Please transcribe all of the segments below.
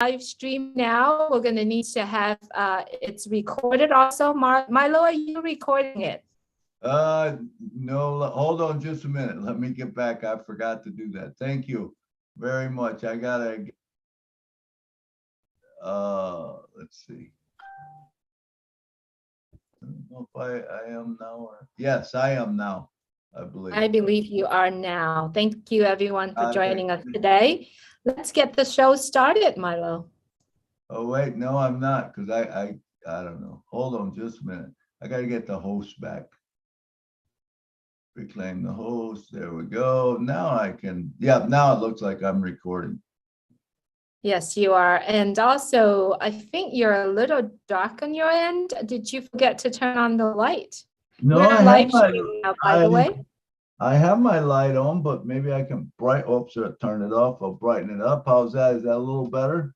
live stream now. We're going to need to have it's recorded also. Milo, are you recording it? No, hold on just a minute. Let me get back. I forgot to do that. Thank you very much. I gotta, let's see. I don't know if I am now or, yes, I am now, I believe. I believe you are now. Thank you everyone for joining us you. today. Let's get the show started, Milo. Oh, wait, no, I'm not, because I don't know. Hold on just a minute. I gotta get the host back. Reclaim the host. There we go. Now I can, yeah, now it looks like I'm recording. Yes, you are. And also, I think you're a little dark on your end. Did you forget to turn on the light? No, We're live streaming now, by the way. I have my light on, but maybe I can oops, turn it off. I'll brighten it up. How's that? Is that a little better?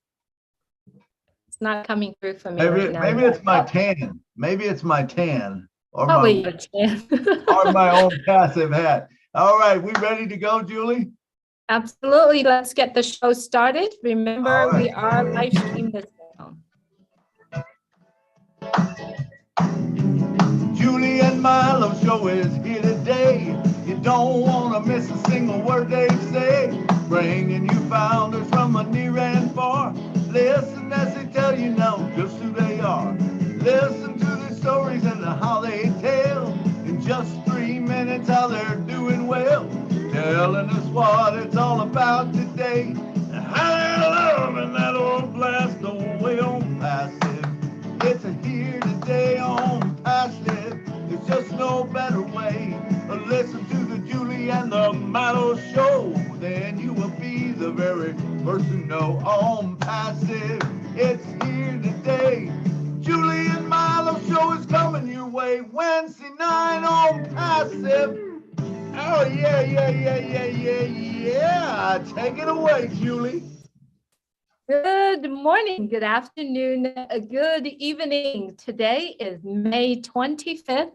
It's not coming through for me right now. Maybe it's my tan. Maybe it's my tan or probably your tan. or my own passive hat. All right, we ready to go, Julie? Absolutely. Let's get the show started. Remember, right. We are live streaming this now. Julie and Milo show is here today. You don't want to miss a single word they say. Bringing you founders from a near and far. Listen as they tell you now just who they are. Listen to their stories and how they tell. In just 3 minutes how they're doing well. Telling us what it's all about today. And how they're loving that old blast away on passive. It's a here today on passive. There's just no better way. Listen to the Julie and the Milo show. Then you will be the very first to know on passive. It's here today. Julie and Milo show is coming your way Wednesday night on passive. Oh, yeah. Take it away, Julie. Good morning, good afternoon, good evening. Today is May 25th,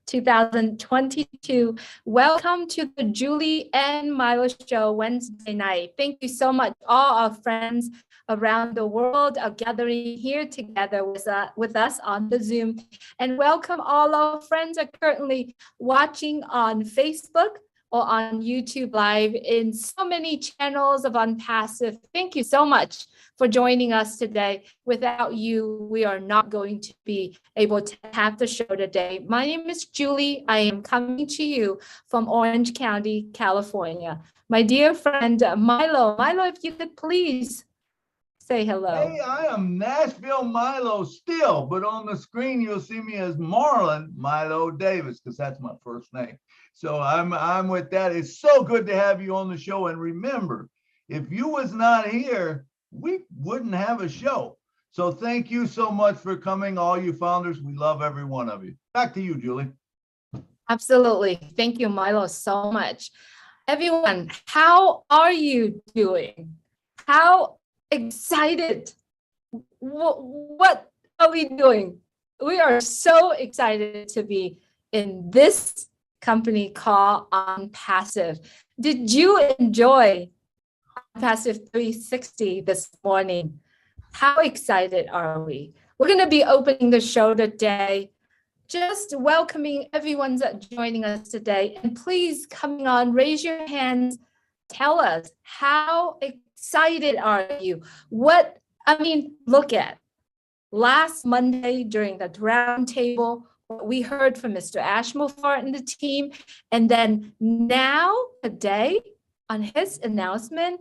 2022. Welcome to the Julie and Milo show Wednesday night. Thank you so much. All our friends around the world are gathering here together with us on the Zoom. And welcome all our friends are currently watching on Facebook or on YouTube Live in so many channels of Unpassive. Thank you so much for joining us today. Without you, we are not going to be able to have the show today. My name is Julie. I am coming to you from Orange County, California. My dear friend, Milo. Milo, if you could please say hello. Hey, I am Nashville Milo still, but on the screen you'll see me as Marlon Milo Davis, because that's my first name. So I'm with that. It's so good to have you on the show. And remember, if you was not here, we wouldn't have a show. So thank you so much for coming, all you founders. We love every one of you. Back to you, Julie. Absolutely. Thank you, Milo, so much. Everyone, how are you doing? How excited? What are we doing? We are so excited to be in this company called Unpassive. Did you enjoy Unpassive 360 this morning? How excited are we? We're going to be opening the show today, just welcoming everyone that's joining us today. And please, coming on, raise your hands. Tell us, how excited are you? Look at last Monday during the roundtable, what we heard from Mr. Ashmore and the team, and then now today on his announcement.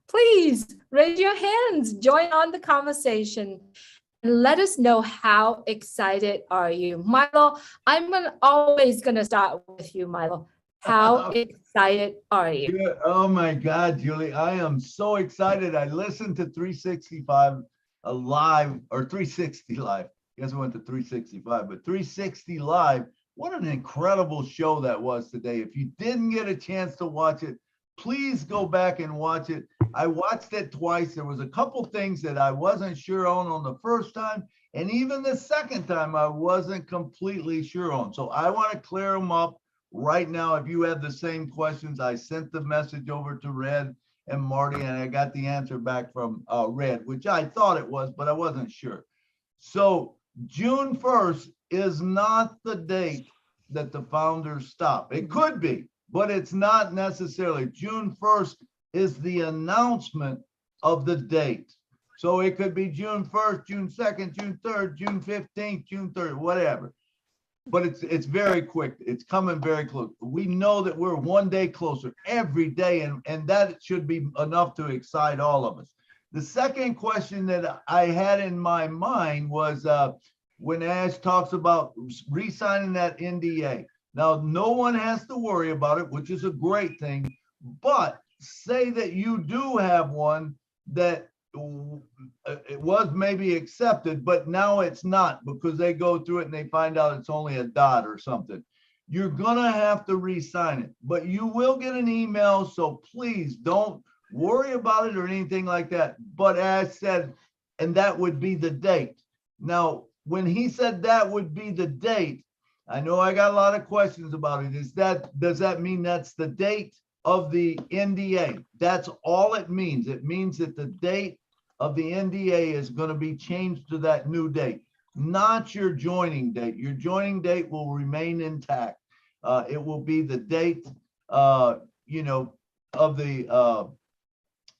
Please raise your hands, join on the conversation, and let us know how excited are you. Milo, I'm always gonna start with you, Milo. How excited are you? Yeah, oh my God, Julie, I am so excited. I listened to 365 live, or 360 live. I guess I went to 365, but 360 live. What an incredible show that was today. If you didn't get a chance to watch it, please go back and watch it. I watched it twice. There was a couple things that I wasn't sure on the first time, and even the second time I wasn't completely sure on. So I want to clear them up right now. If you have the same questions, I sent the message over to Red, and Marty, and I got the answer back from Red, which I thought it was, but I wasn't sure. So June 1st is not the date that the founders stop. It could be, but it's not necessarily. June 1st is the announcement of the date. So it could be June 1st, June 2nd, June 3rd, June 15th, June 3rd, whatever. But it's very quick. It's coming very close. We know that we're one day closer every day, and that should be enough to excite all of us. The second question that I had in my mind was when Ash talks about re-signing that NDA. Now, no one has to worry about it, which is a great thing, but say that you do have one that it was maybe accepted, but now it's not because they go through it and they find out it's only a dot or something. You're gonna have to re-sign it, but you will get an email, so please don't worry about it or anything like that. But as said, and that would be the date. Now, when he said that would be the date, I know I got a lot of questions about it. Does that mean that's the date of the NDA? That's all it means. It means that the date of the NDA is going to be changed to that new date, not your joining date. Your joining date will remain intact. It will be the date, you know, of the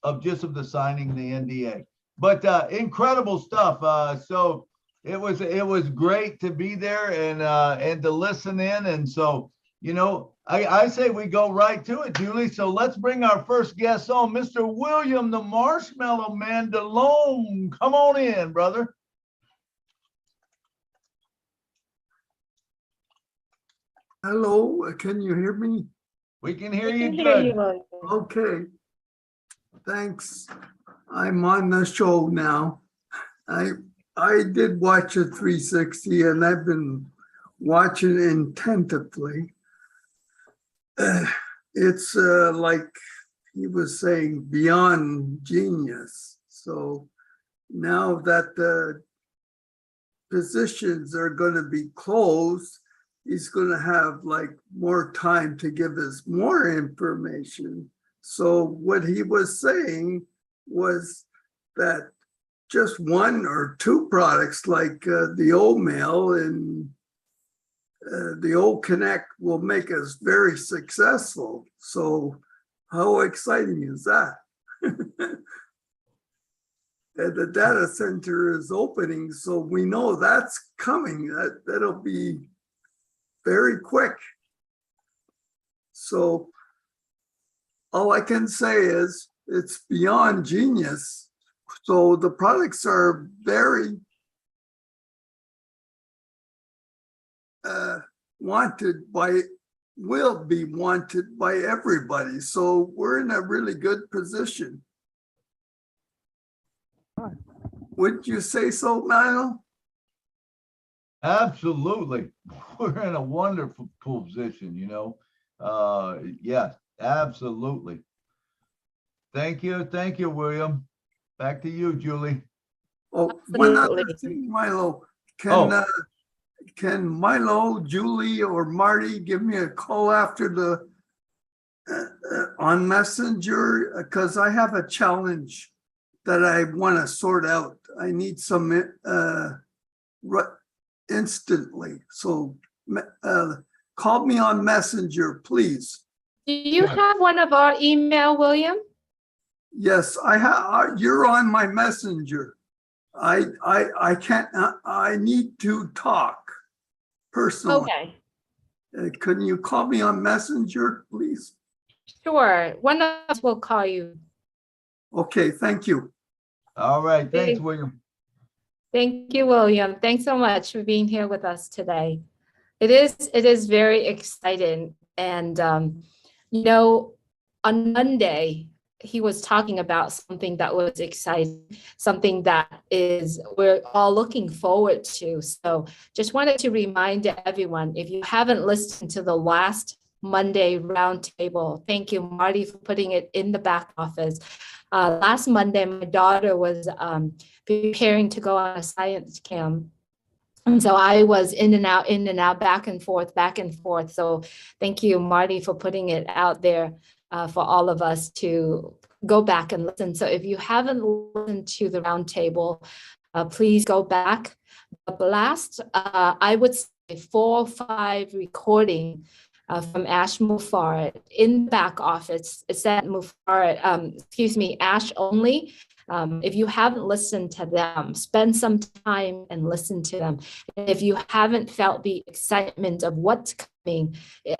of the signing the NDA. But incredible stuff. So it was great to be there and to listen in. And so, you know, I say we go right to it, Julie. So let's bring our first guest on, Mr. William, the Marshmallow Man DeLome. Come on in, brother. Hello, can you hear me? We can hear you We can hear you, good. William. Okay, thanks. I'm on the show now. I did watch a 360 and I've been watching attentively. It's like he was saying, beyond genius. So now that the positions are going to be closed, he's going to have like more time to give us more information. So what he was saying was that just one or two products like the old mail and the old Connect will make us very successful. So how exciting is that? And the data center is opening, so we know that's coming. That'll be very quick. So all I can say is it's beyond genius. So the products are very will be wanted by everybody. So we're in a really good position. Wouldn't you say so, Milo? Absolutely. We're in a wonderful position, you know. Yes, absolutely. Thank you. Thank you, William. Back to you, Julie. Oh, one other Absolutely. thing, Milo. Oh. Can Milo, Julie, or Marty give me a call after the on Messenger? Because I have a challenge that I want to sort out. I need some instantly. So call me on Messenger, please. Do you have one of our email, William? Yes, I have. You're on my Messenger. I can't. I need to talk personally. Okay, Can you call me on Messenger, please? sure. One of us will call you. Okay, thank you. All right. Thanks, Thank- William. Thank you, William. Thanks so much for being here with us today. It is very exciting. And, you know, on Monday, he was talking about something that was exciting, something that we're all looking forward to. So just wanted to remind everyone, if you haven't listened to the last Monday roundtable, thank you, Marty, for putting it in the back office. Last Monday, my daughter was preparing to go on a science camp. And so I was in and out, back and forth, back and forth. So thank you, Marty, for putting it out there for all of us to go back and listen. So if you haven't listened to the roundtable, please go back. The last, I would say 4 or 5 recording from Ash Mufarad in the back office. It said Mufarad, excuse me, Ash only. If you haven't listened to them, spend some time and listen to them. And if you haven't felt the excitement of what's coming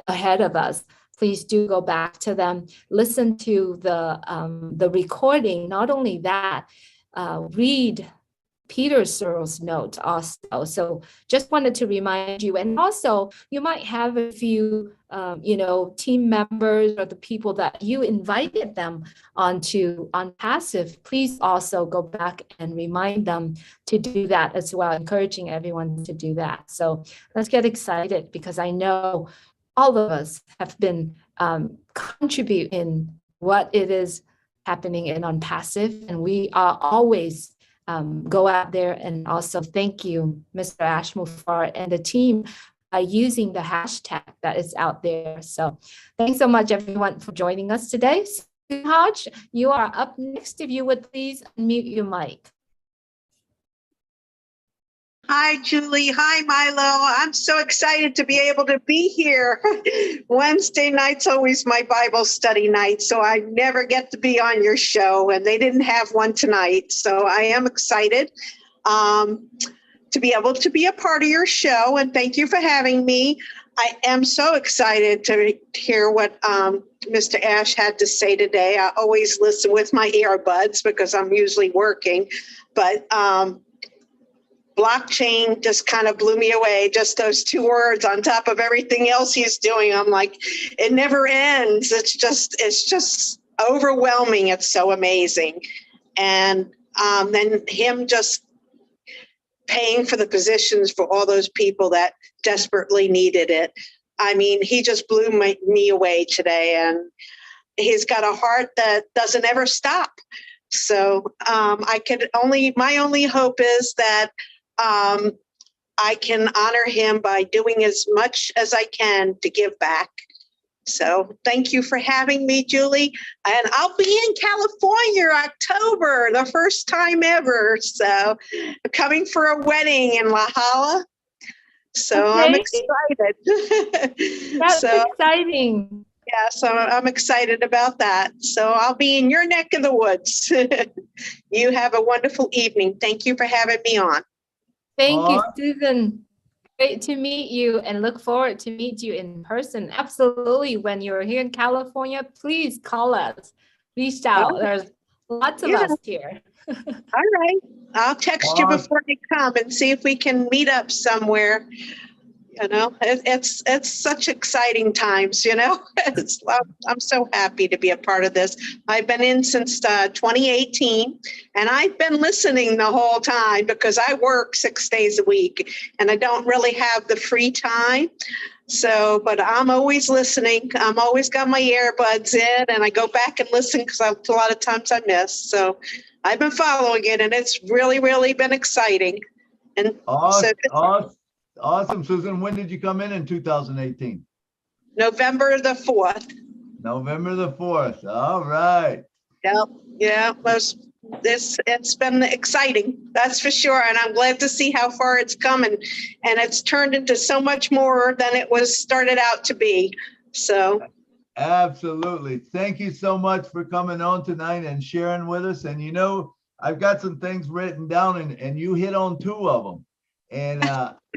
ahead of us, please do go back to them, listen to the recording. Not only that, read Peter Searle's notes also. So just wanted to remind you, and also you might have a few, team members or the people that you invited them on Passive. Please also go back and remind them to do that as well, encouraging everyone to do that. So let's get excited, because I know all of us have been contributing what it is happening in On Passive, and we are always go out there. And also thank you, Mr. Ash Mufarad and the team, by using the hashtag that is out there. So thanks so much, everyone, for joining us today. Susan Hodge, you are up next. If you would please unmute your mic. Hi, Julie. Hi, Milo. I'm so excited to be able to be here. Wednesday night's always my Bible study night, so I never get to be on your show, and they didn't have one tonight. So I am excited to be able to be a part of your show, and thank you for having me. I am so excited to hear what Mr. Ash had to say today. I always listen with my earbuds because I'm usually working, but blockchain just kind of blew me away. Just those 2 words on top of everything else he's doing. I'm like, it never ends. It's just overwhelming. It's so amazing. And then him just paying for the positions for all those people that desperately needed it. I mean, he just blew me away today, and he's got a heart that doesn't ever stop. So my only hope is that I can honor him by doing as much as I can to give back. So thank you for having me, Julie. And I'll be in California October, the first time ever. So coming for a wedding in La Jolla. So Okay. I'm excited. That's exciting. Yeah, so I'm excited about that. So I'll be in your neck of the woods. You have a wonderful evening. Thank you for having me on. Thank you, Susan. Great to meet you, and look forward to meet you in person. Absolutely. When you're here in California, please call us. Reach out. There's lots of us here. All right. I'll text you before I come and see if we can meet up somewhere. You know, it's such exciting times, you know. I'm so happy to be a part of this. I've been in since 2018, and I've been listening the whole time because I work 6 days a week and I don't really have the free time. So, but I'm always listening. I'm always got my earbuds in, and I go back and listen because a lot of times I miss. So I've been following it, and it's really, really been exciting. And Awesome, Susan. When did you come in 2018? November the 4th. November the 4th. All right. Yep. Yeah. It's been exciting. That's for sure. And I'm glad to see how far it's come, and it's turned into so much more than it was started out to be. So. Absolutely. Thank you so much for coming on tonight and sharing with us. And, you know, I've got some things written down, and you hit on 2 of them. And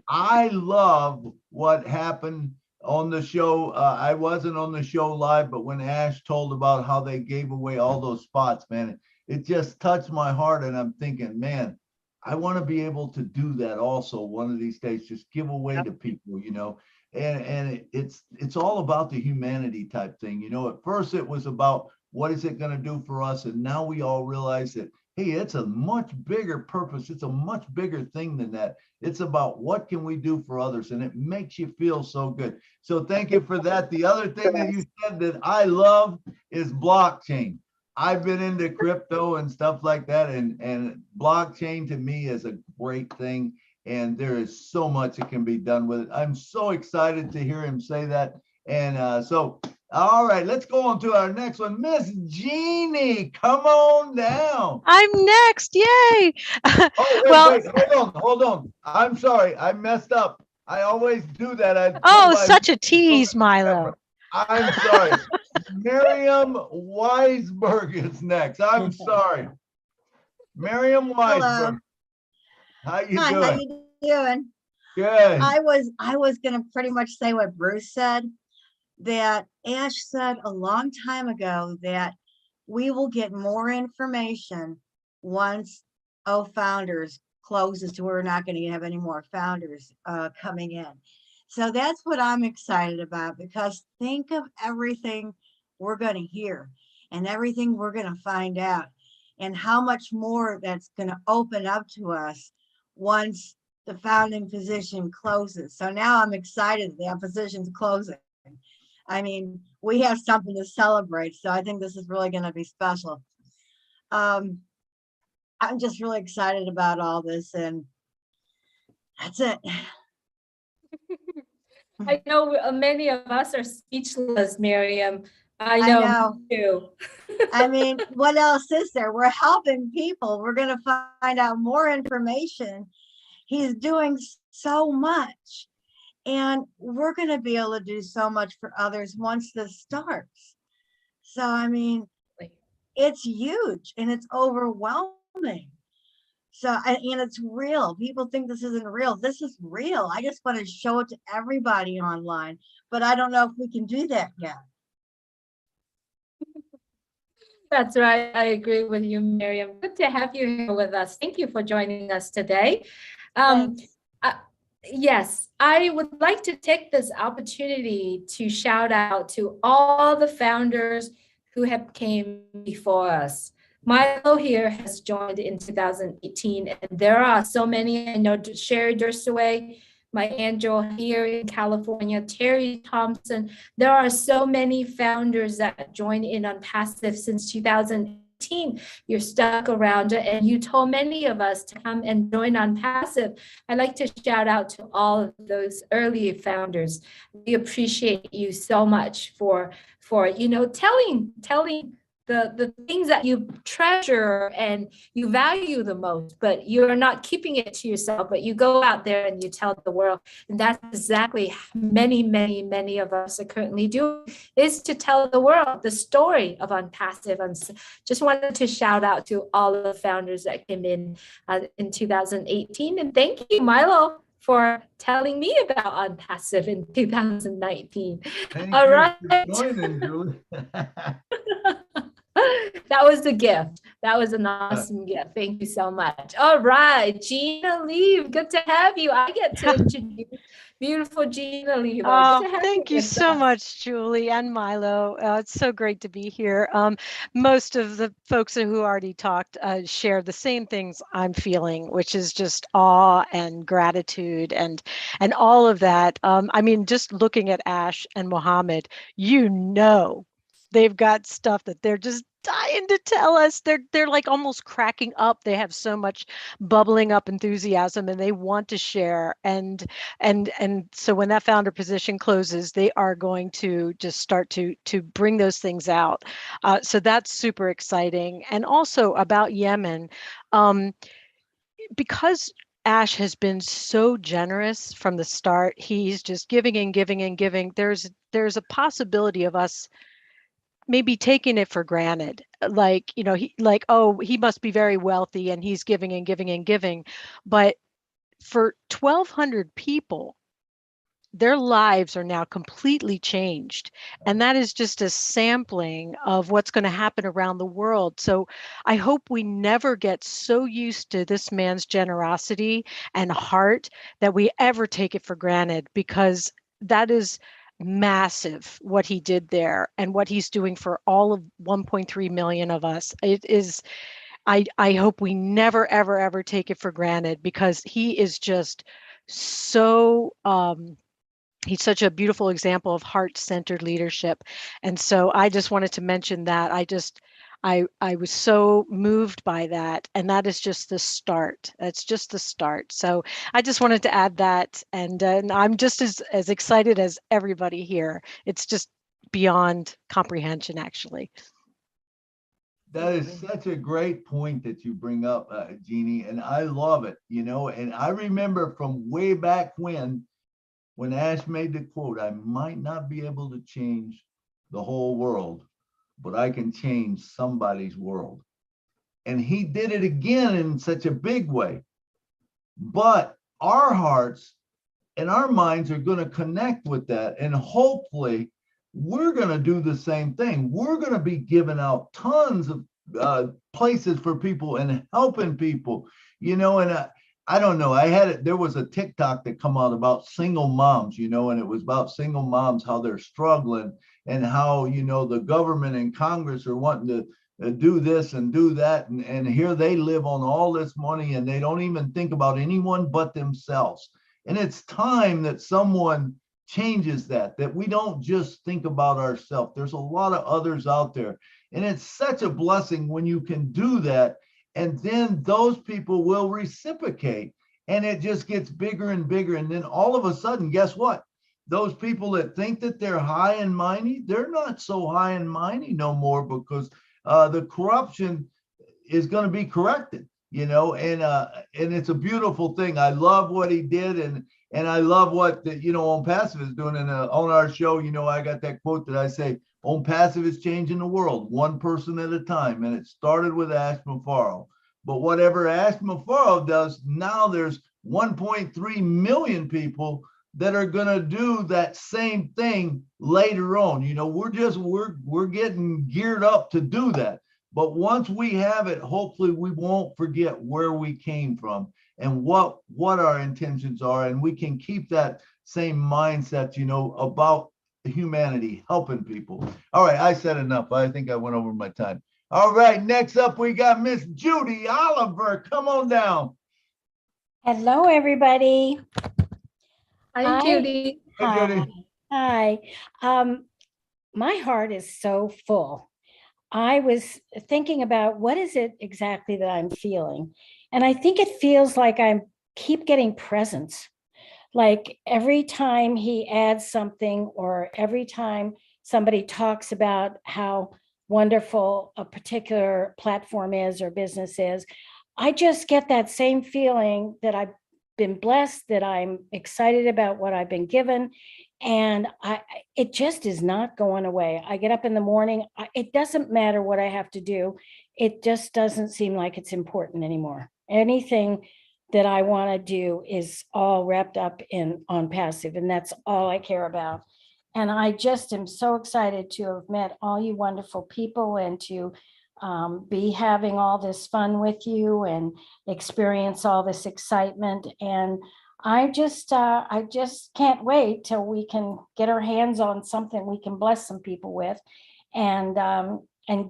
I love what happened on the show. I wasn't on the show live, but when Ash told about how they gave away all those spots, man, it just touched my heart. And I'm thinking, man, I want to be able to do that also one of these days, just give away to people, you know. And it's all about the humanity type thing. You know, at first it was about what is it going to do for us? And now we all realize that, hey, it's a much bigger purpose. It's a much bigger thing than that. It's about what can we do for others, and it makes you feel so good. So thank you for that. The other thing that you said that I love is blockchain. I've been into crypto and stuff like that, and blockchain to me is a great thing, and there is so much that can be done with it. I'm so excited to hear him say that. And All right, let's go on to our next one. Miss Jeannie, come on down. I'm next. Yay. Oh, Well, wait, hold on. I'm sorry, I messed up. I always do that. I oh, pull my such a tease, Milo. I'm sorry. Miriam Weisberg is next. I'm sorry. Miriam Weisberg. Hello. How you Hi, how doing? you doing? Good. I was gonna pretty much say what Bruce said, that Ash said a long time ago that we will get more information once Founders closes, so we're not gonna have any more founders coming in. So that's what I'm excited about, because think of everything we're gonna hear and everything we're gonna find out, and how much more that's gonna open up to us once the founding position closes. So now I'm excited that position's closing. I mean, we have something to celebrate. So I think this is really going to be special. I'm just really excited about all this, and that's it. I know many of us are speechless, Miriam. I I know, know. me too. I mean, what else is there? We're helping people. We're going to find out more information. He's doing so much, and we're going to be able to do so much for others once this starts. So, I mean, it's huge and it's overwhelming. So, and it's real. People think this isn't real. This is real. I just want to show it to everybody online, but I don't know if we can do that yet. That's right. I agree with you, Miriam. Good to have you here with us. Thank you for joining us today. Thanks. Yes, I would like to take this opportunity to shout out to all the founders who have came before us. Milo here has joined in 2018, and there are so many. I know Sherry Durstaway, my angel here in California, Terry Thompson. There are so many founders that joined in on Passive since 2018. You're stuck around, and you told many of us to come and join on Passive. I'd like to shout out to all of those early founders. We appreciate you so much for telling the things that you treasure and you value the most, but you're not keeping it to yourself, but you go out there and you tell the world. And that's exactly many of us are currently doing, is to tell the world the story of Unpassive. And just wanted to shout out to all of the founders that came in 2018. And thank you, Milo, for telling me about Unpassive in 2019. Thank All you right. for joining, Julie. That was the gift. That was an awesome gift. Thank you so much. All right, Gina Lee, good to have you. I get to introduce beautiful Gina Lee. Oh, thank you so much, Julie and Milo. It's so great to be here. Most of the folks who already talked share the same things I'm feeling, which is just awe and gratitude and all of that. I mean, just looking at Ash and Mohammed, they've got stuff that they're just dying to tell us. They're like almost cracking up. They have so much bubbling up enthusiasm, and they want to share. And so when that founder position closes, they are going to just start to bring those things out. So that's super exciting. And also about Yemen, because Ash has been so generous from the start. He's just giving and giving and giving. There's a possibility of us maybe taking it for granted, like, he must be very wealthy and he's giving and giving and giving. But for 1,200 people, their lives are now completely changed. And that is just a sampling of what's going to happen around the world. So I hope we never get so used to this man's generosity and heart that we ever take it for granted, because that is massive what he did there and what he's doing for all of 1.3 million of us. It is, I hope we never, ever take it for granted, because he is just so, he's such a beautiful example of heart-centered leadership. And so I just wanted to mention that. I was so moved by that, and that is just the start. That's just the start. So I just wanted to add that, and I'm just as excited as everybody here. It's just beyond comprehension, actually. That is such a great point that you bring up, Jeannie, and I love it, and I remember from way back when Ash made the quote, I might not be able to change the whole world, but I can change somebody's world. And he did it again in such a big way. But our hearts and our minds are going to connect with that. And hopefully we're going to do the same thing. We're going to be giving out tons of places for people and helping people, and I don't know. There was a TikTok that come out about single moms, and it was about single moms, how they're struggling and how, the government and Congress are wanting to do this and do that. And here they live on all this money and they don't even think about anyone but themselves. And it's time that someone changes that we don't just think about ourselves. There's a lot of others out there. And it's such a blessing when you can do that. And then those people will reciprocate and it just gets bigger and bigger. And then all of a sudden, guess what? Those people that think that they're high and mighty, they're not so high and mighty no more, because the corruption is going to be corrected, and it's a beautiful thing. I love what he did. And I love what On Passive is doing. And on our show, I got that quote that I say, On Passive is changing the world, one person at a time. And it started with Ash Mafaro. But whatever Ash Mafaro does, now there's 1.3 million people that are going to do that same thing later on. We're getting geared up to do that. But once we have it, hopefully we won't forget where we came from and what our intentions are. And we can keep that same mindset, about humanity, helping people. All right, I said enough. I think I went over my time. All right, next up we got Miss Judy Oliver. Come on down. Hello, everybody. Hi, Judy. Hi, Judy. Hi. My heart is so full. I was thinking about what is it exactly that I'm feeling? And I think it feels like I keep getting presents. Like every time he adds something or every time somebody talks about how wonderful a particular platform is or business is, I just get that same feeling that I've been blessed, that I'm excited about what I've been given. And it just is not going away. I get up in the morning, it doesn't matter what I have to do. It just doesn't seem like it's important anymore. Anything that I want to do is all wrapped up on Passive, and that's all I care about. And I just am so excited to have met all you wonderful people and to be having all this fun with you and experience all this excitement. And I just can't wait till we can get our hands on something we can bless some people with and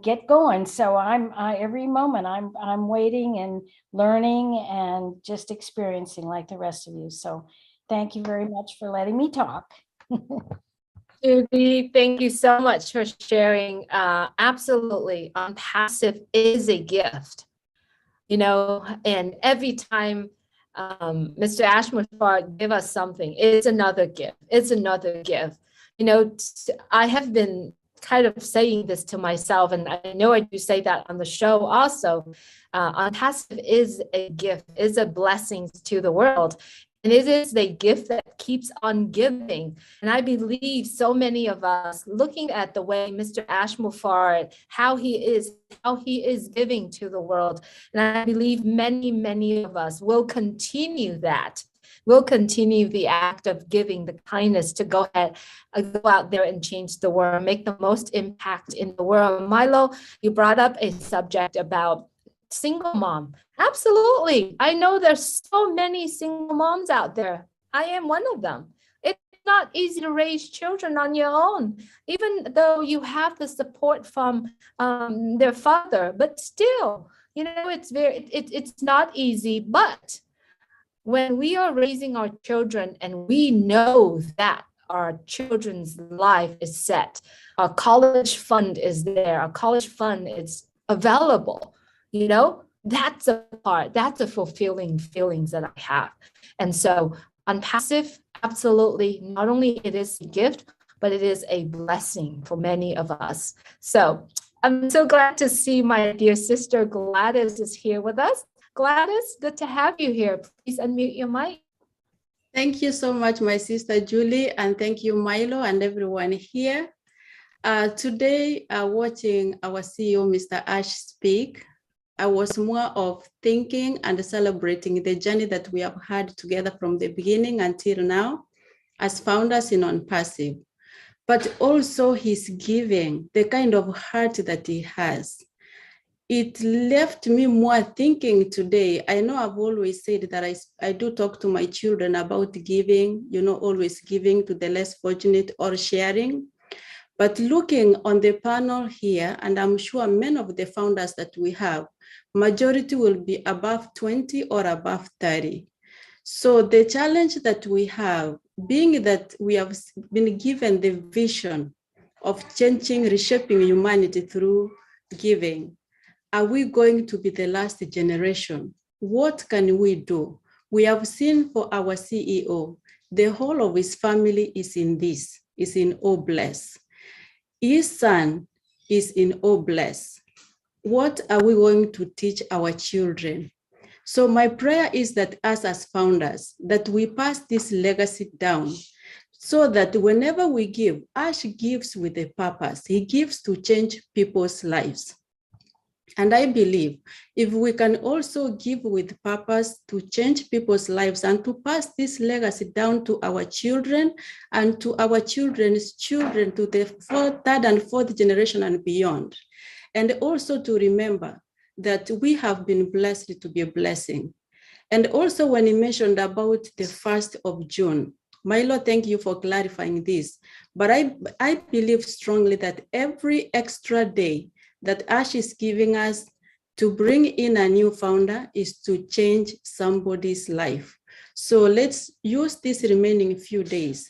get going. So every moment I'm waiting and learning and just experiencing like the rest of you. So thank you very much for letting me talk. Judy, thank you so much for sharing. Absolutely, Passive is a gift, and every time Mr. Ashmore give us something, it's another gift. It's another gift. I have been kind of saying this to myself, and I know I do say that on the show also. Passive is a gift, is a blessing to the world. And it is the gift that keeps on giving. And I believe so many of us looking at the way Mr. Ashmore, how he is giving to the world. And I believe many, many of us will continue that. We'll continue the act of giving, the kindness to go ahead, go out there and change the world, make the most impact in the world. Milo, you brought up a subject about single mom. Absolutely. I know there's so many single moms out there. I am one of them. It's not easy to raise children on your own, even though you have the support from their father, but still, it's not easy. But when we are raising our children and we know that our children's life is set, our college fund is there, our college fund is available, that's a fulfilling feelings that I have. And so on Passive, absolutely, not only it is a gift, but it is a blessing for many of us. So I'm so glad to see my dear sister Gladys is here with us. Gladys, good to have you here. Please unmute your mic. Thank you so much, my sister Julie, and thank you, Milo, and everyone here. Today, watching our CEO, Mr. Ash, speak, I was more of thinking and celebrating the journey that we have had together from the beginning until now as founders in On Passive, but also his giving, the kind of heart that he has. It left me more thinking today. I know I've always said that I do talk to my children about giving, always giving to the less fortunate or sharing. But looking on the panel here, and I'm sure many of the founders that we have, majority will be above 20 or above 30. So the challenge that we have, being that we have been given the vision of changing, reshaping humanity through giving, are we going to be the last generation? What can we do? We have seen for our CEO, the whole of his family is in Obless. His son is in Obless. What are we going to teach our children? So my prayer is that us as founders, that we pass this legacy down so that whenever we give, Ash gives with a purpose. He gives to change people's lives. And I believe if we can also give with purpose to change people's lives and to pass this legacy down to our children and to our children's children, to the third and fourth generation and beyond. And also to remember that we have been blessed to be a blessing. And also when he mentioned about the 1st of June, Milo, thank you for clarifying this. But I believe strongly that every extra day that Ash is giving us to bring in a new founder is to change somebody's life. So let's use these remaining few days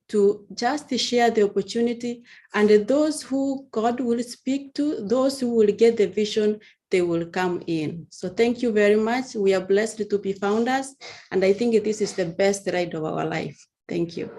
to just share the opportunity, and those who God will speak to, those who will get the vision, they will come in. So thank you very much. We are blessed to be founders, and I think this is the best ride of our life. Thank you.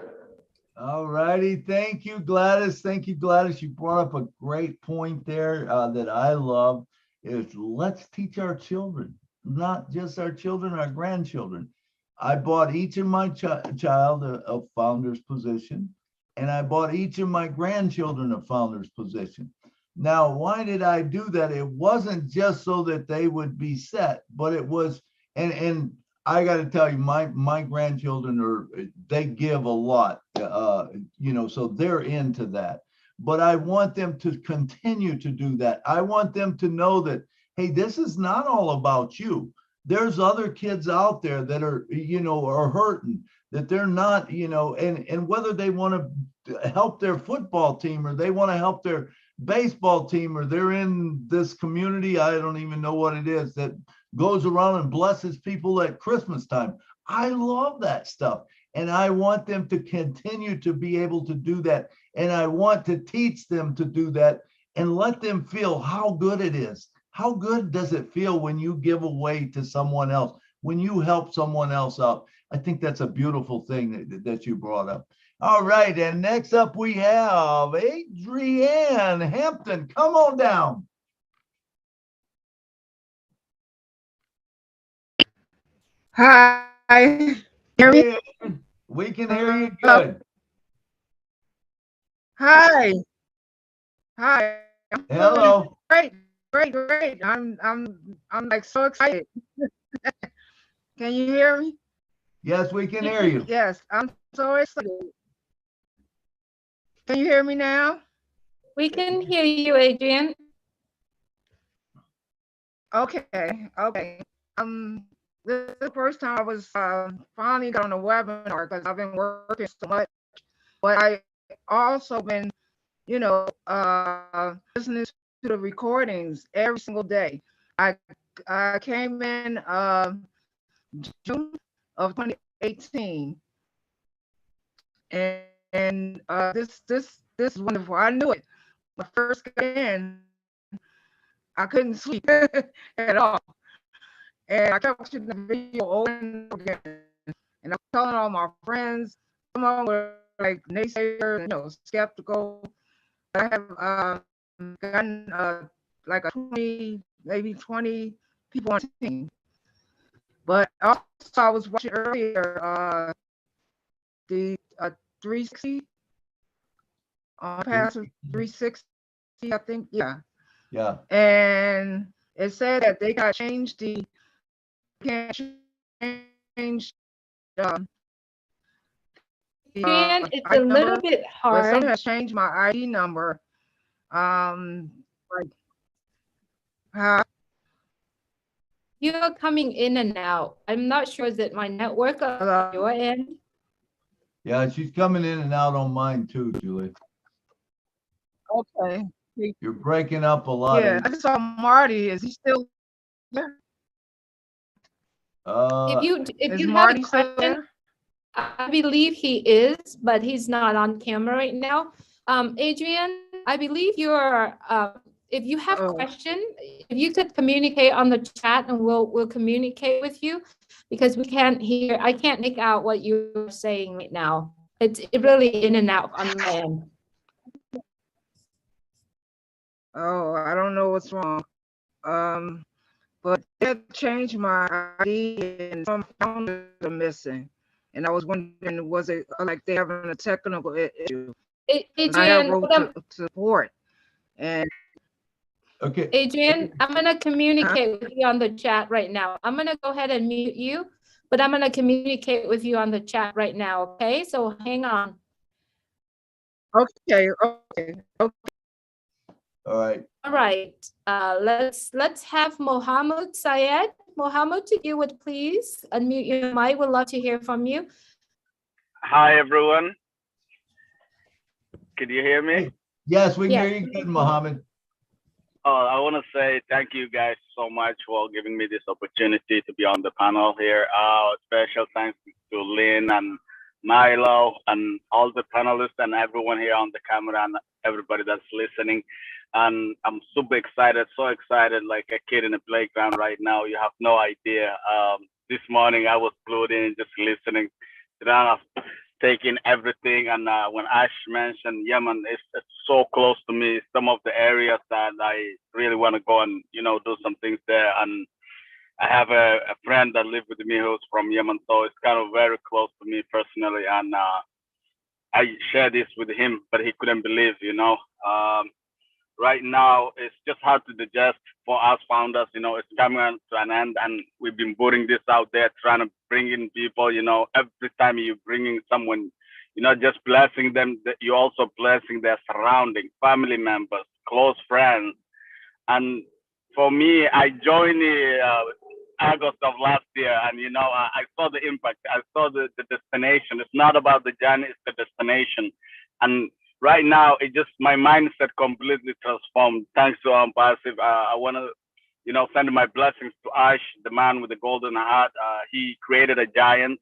All righty. Thank you, Gladys. Thank you, Gladys. You brought up a great point there that I love is let's teach our children, not just our children, our grandchildren. I bought each of my child a founder's position, and I bought each of my grandchildren a founder's position. Now, why did I do that? It wasn't just so that they would be set, but it was, and I got to tell you, my grandchildren they give a lot, so they're into that. But I want them to continue to do that. I want them to know that, hey, this is not all about you. There's other kids out there that are, are hurting, that they're not, and whether they want to help their football team or they want to help their baseball team or they're in this community, I don't even know what it is, that goes around and blesses people at Christmas time. I love that stuff. And I want them to continue to be able to do that. And I want to teach them to do that and let them feel how good it is. How good does it feel when you give away to someone else, when you help someone else out? I think that's a beautiful thing that you brought up. All right. And next up we have Adrienne Hampton. Come on down. Hi. Hear me? We can hear you good. Hi. Hi. Hello. Great. I'm like so excited. Can you hear me? Yes, we can hear you. Yes, I'm so excited. Can you hear me now? We can hear you, Adrienne. Okay. This is the first time I was finally got on a webinar because I've been working so much. But I also been, listening to the recordings every single day. I came in June of 2018, and this is wonderful. I knew it when I first got in. I couldn't sleep at all. And I kept watching the video over and over again. And I was telling all my friends, some of them were like naysayers, skeptical. I have gotten like a 20, maybe 20 people on the team. But also I was watching earlier the 360 passive 360, I think, yeah. Yeah. And it said that they got changed the can't change Adrian, it's a ID little number, bit but someone hard. has changed my ID number. Like how You're coming in and out. I'm not sure, is it my network on your end? Yeah, she's coming in and out on mine too, Julie. okay. You're breaking up a lot. Yeah, I just saw Marty. Is he still there? If Is you have a Marty still question, there? I believe he is, but he's not on camera right now. Adrian, I believe you're, if you have Oh. question, if you could communicate on the chat and we'll communicate with you because we can't hear, I can't make out what you're saying right now. It's really in and out on my end. Oh, I don't know what's wrong. But they had changed my ID and some founders are missing. And I was wondering, was it like they having a technical issue? I have Adrian, wrote to support. And okay. Adrian, I'm gonna communicate with you on the chat right now. I'm gonna go ahead and mute you, but I'm gonna communicate with you on the chat right now, okay? So hang on. okay. All right. All right, let's have Mohammed Syed. Mohammed, if you would please unmute your mic. We'd love to hear from you. Hi, everyone. Can you hear me? Yes, we can Yeah. hear you good, Mohammed. I want to say thank you guys so much for giving me this opportunity to be on the panel here. Special thanks to Lynn and Milo and all the panelists and everyone here on the camera and everybody that's listening. And I'm super excited, so excited, like a kid in the playground right now. You have no idea. This morning I was glued in, just listening. Taking everything. And when Ash mentioned Yemen, it's so close to me. Some of the areas that I really want to go and do some things there. And I have a friend that lives with me who's from Yemen, so it's kind of very close to me personally. And I share this with him, but he couldn't believe. Right now it's just hard to digest for us founders. It's coming to an end, and we've been putting this out there, trying to bring in people. Every time you bring in someone, you're not just blessing them, you're also blessing their surrounding, family members, close friends. And for me, I joined August of last year, and I saw the impact. I saw the destination. It's not about the journey; it's the destination. And right now, it just my mindset completely transformed. Thanks to Passive, I want to, send my blessings to Ash, the man with the golden heart. He created a giant,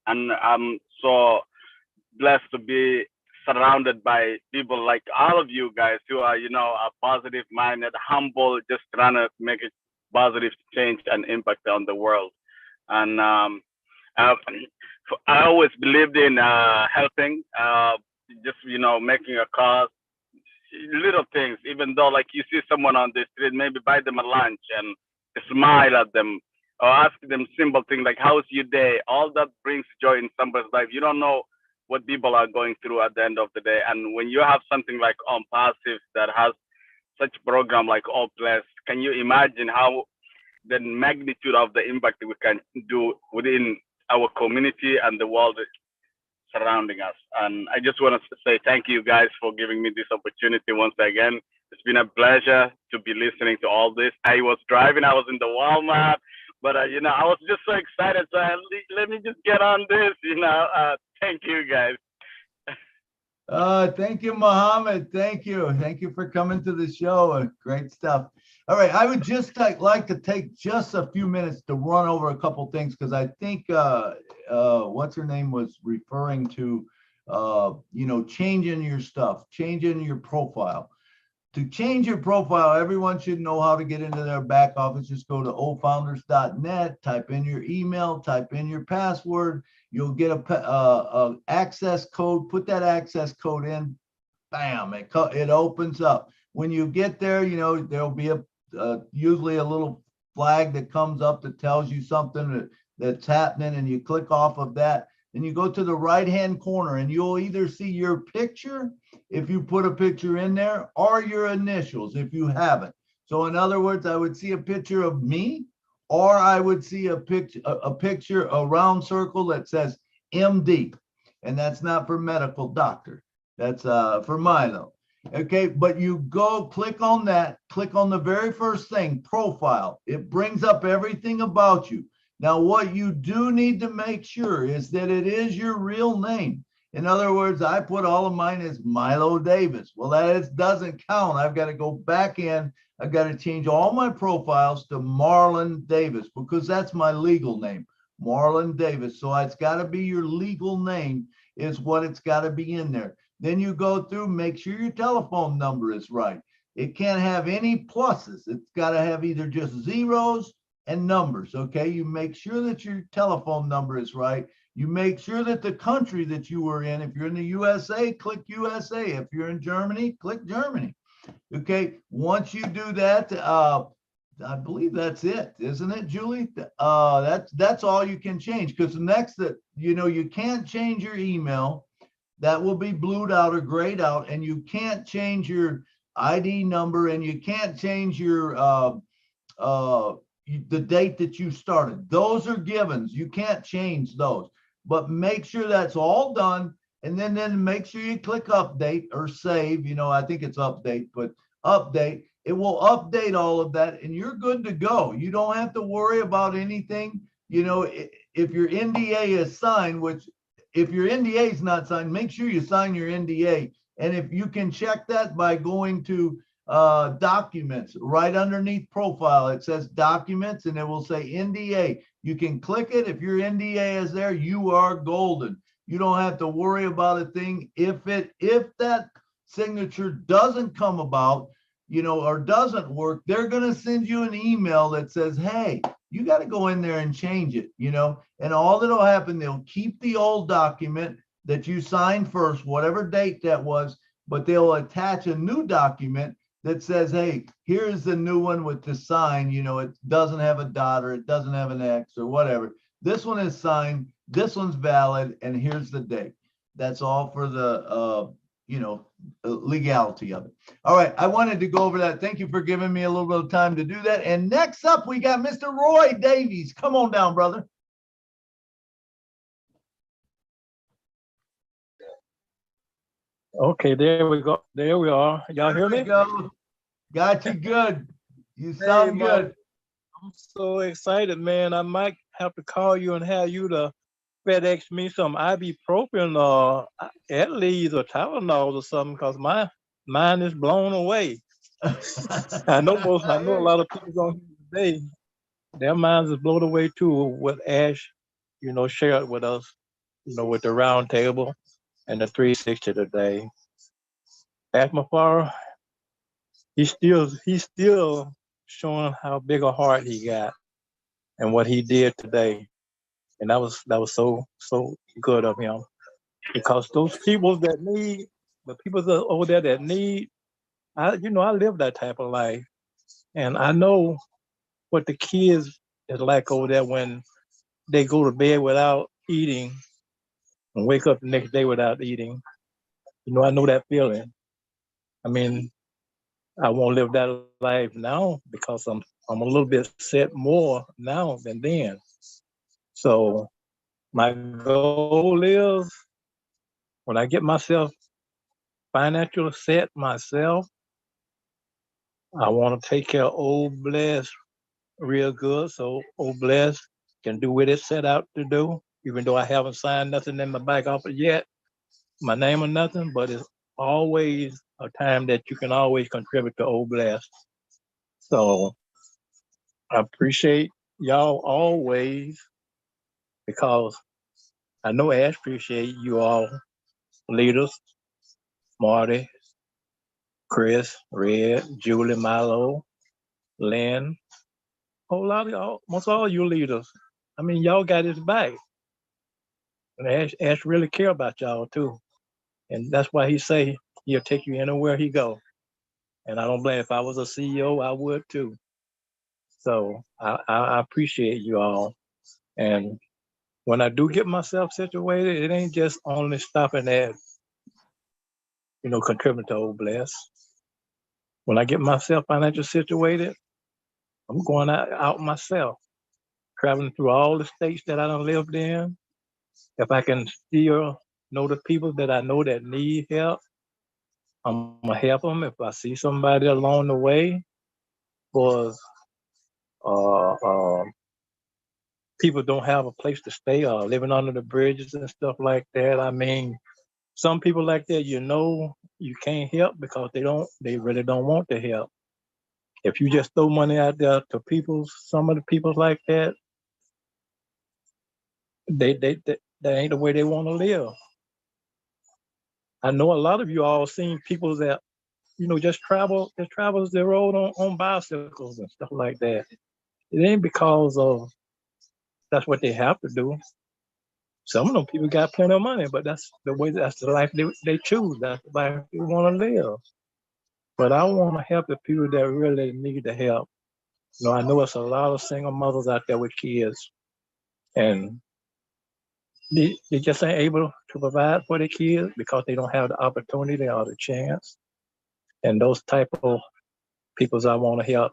and I'm so blessed to be surrounded by people like all of you guys who are, are positive minded, humble, just trying to make a positive change and impact on the world. And I always believed in helping, just making a cause, little things. Even though, like, you see someone on the street, maybe buy them a lunch and smile at them, or ask them simple things like, "How's your day?" All that brings joy in somebody's life. You don't know what people are going through at the end of the day. And when you have something like On Passive that has such program like All Blessed, can you imagine how the magnitude of the impact we can do within our community and the world surrounding us? And I just want to say thank you guys for giving me this opportunity once again. It's been a pleasure to be listening to all this. I was driving, I was in the Walmart, but I was just so excited. So let me just get on this. Thank you guys. Thank you, Mohammed. Thank you. Thank you for coming to the show. Great stuff. All right. I would just like to take just a few minutes to run over a couple things, because I think what's her name was referring to, changing your stuff, changing your profile. to change your profile, everyone should know how to get into their back office. Just go to oldfounders.net, type in your email, type in your password. You'll get a access code. Put that access code in. Bam! It opens up. When you get there, there'll be usually a little flag that comes up that tells you something that's happening, and you click off of that. Then you go to the right-hand corner, and you'll either see your picture if you put a picture in there, or your initials if you haven't. So in other words, I would see a picture of me, or I would see a picture, a round circle that says MD, and that's not for medical doctor. That's for Milo. Okay, but you go click on that, click on the very first thing, profile. It brings up everything about you. Now, what you do need to make sure is that it is your real name. In other words, I put all of mine as Milo Davis. Well, that doesn't count. I've got to go back in. I've got to change all my profiles to Marlon Davis because that's my legal name, Marlon Davis. So it's got to be your legal name is what it's got to be in there. Then you go through, make sure your telephone number is right. It can't have any pluses. It's got to have either just zeros and numbers, okay? You make sure that your telephone number is right. You make sure that the country that you were in, if you're in the USA, click USA. If you're in Germany, click Germany, okay? Once you do that, I believe that's it, isn't it, Julie? That's all you can change, because the next that, you can't change your email. That will be blued out or grayed out, and you can't change your ID number, and you can't change your the date that you started. Those are givens. You can't change those, but make sure that's all done, and then make sure you click update or save. I think it's update, but update. It will update all of that, and you're good to go. You don't have to worry about anything. If your NDA is signed, which if your NDA is not signed, make sure you sign your NDA. And if you can check that by going to documents, right underneath profile, it says documents, and it will say NDA. You can click it. If your NDA is there, you are golden. You don't have to worry about a thing. If that signature doesn't come about, or doesn't work, they're going to send you an email that says, hey, you got to go in there and change it, and all that'll happen, they'll keep the old document that you signed first, whatever date that was, but they'll attach a new document that says, hey, here's the new one with the sign, it doesn't have a dot or it doesn't have an X or whatever. This one is signed, this one's valid, and here's the date. That's all for the, legality of it. All right, I wanted to go over that. Thank you for giving me a little bit of time to do that. And next up, we got Mr. Roy Davies. Come on down, brother. Okay, there we go. There we are. Y'all hear me? Go. Got you good. You sound good. I'm so excited, man. I might have to call you and have you to FedEx me some ibuprofen or Adlees or Tylenol or something, because my mind is blown away. I know a lot of people on here today, their minds is blown away too, what Ash, shared with us, with the round table and the 360 today. Ash Mafara, he's still showing how big a heart he got and what he did today. And that was so good of him, because those people that need, the people over there that need, I live that type of life, and I know what the kids is like over there when they go to bed without eating and wake up the next day without eating. I know that feeling. I mean, I won't live that life now because I'm a little bit set more now than then. So my goal is, when I get myself financially set myself, I want to take care of Old Bless real good, so Old Bless can do what it set out to do, even though I haven't signed nothing in my back office yet, my name or nothing, but it's always a time that you can always contribute to Old Bless. So I appreciate y'all always, because I know Ash appreciate you all leaders, Marty, Chris, Red, Julie, Milo, Lynn, whole lot of y'all, almost all you leaders. I mean, y'all got his back. And Ash really care about y'all too. And that's why he say he'll take you anywhere he go. And I don't blame, if I was a CEO, I would too. So I appreciate you all. And when I do get myself situated, it ain't just only stopping at, contributing to Old Bless. When I get myself financially situated, I'm going out myself, traveling through all the states that I done lived in. If I can still know the people that I know that need help, I'm gonna help them. If I see somebody along the way, because people don't have a place to stay or living under the bridges and stuff like that. I mean, some people like that, you can't help because they really don't want to help. If you just throw money out there to some of the people like that, that ain't the way they want to live. I know a lot of you all seen people that, just travels the road on bicycles and stuff like that. It ain't because of that's what they have to do. Some of them people got plenty of money, but that's the life they choose. That's the life they want to live. But I want to help the people that really need the help. I know it's a lot of single mothers out there with kids, and they just ain't able to provide for their kids because they don't have the opportunity or the chance. And those type of peoples I want to help.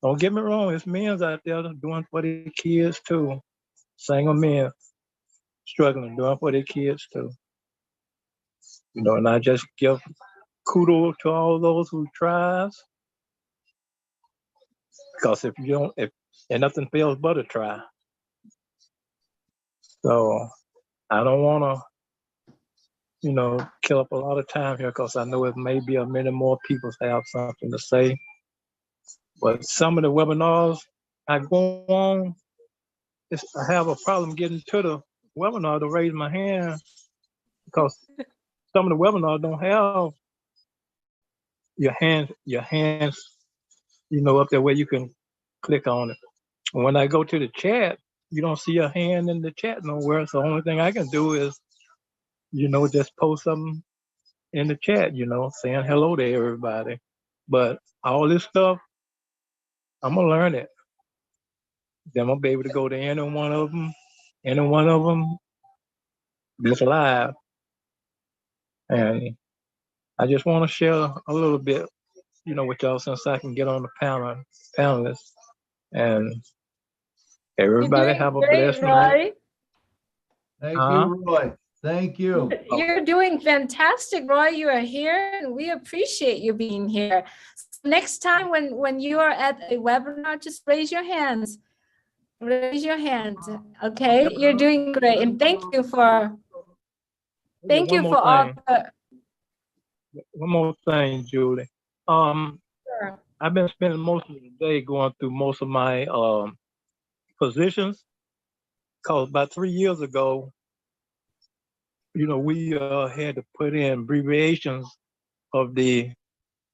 Don't get me wrong, it's men out there doing for their kids too. Single men struggling, doing for their kids too. And I just give kudos to all those who tries. Because if and nothing fails but a try. So I don't want to, kill up a lot of time here because I know it may be many more people have something to say. But some of the webinars I go on, I have a problem getting to the webinar to raise my hand because some of the webinars don't have your hands, up there where you can click on it. And when I go to the chat, you don't see a hand in the chat nowhere. So the only thing I can do is, just post something in the chat, saying hello to everybody. But all this stuff, I'm gonna learn it. Then I'm gonna be able to go to any one of them, this live. And I just want to share a little bit, with y'all since I can get on the panelists. And everybody have a blessed night. Thank you, Roy. Thank you. You're doing fantastic, Roy. You are here and we appreciate you being here. So next time when you are at a webinar, just raise your hands. Raise your hands. Okay, you're doing great. And thank you for all the... One more thing, Julie. Sure. I've been spending most of the day going through most of my positions because about 3 years ago, we had to put in abbreviations of the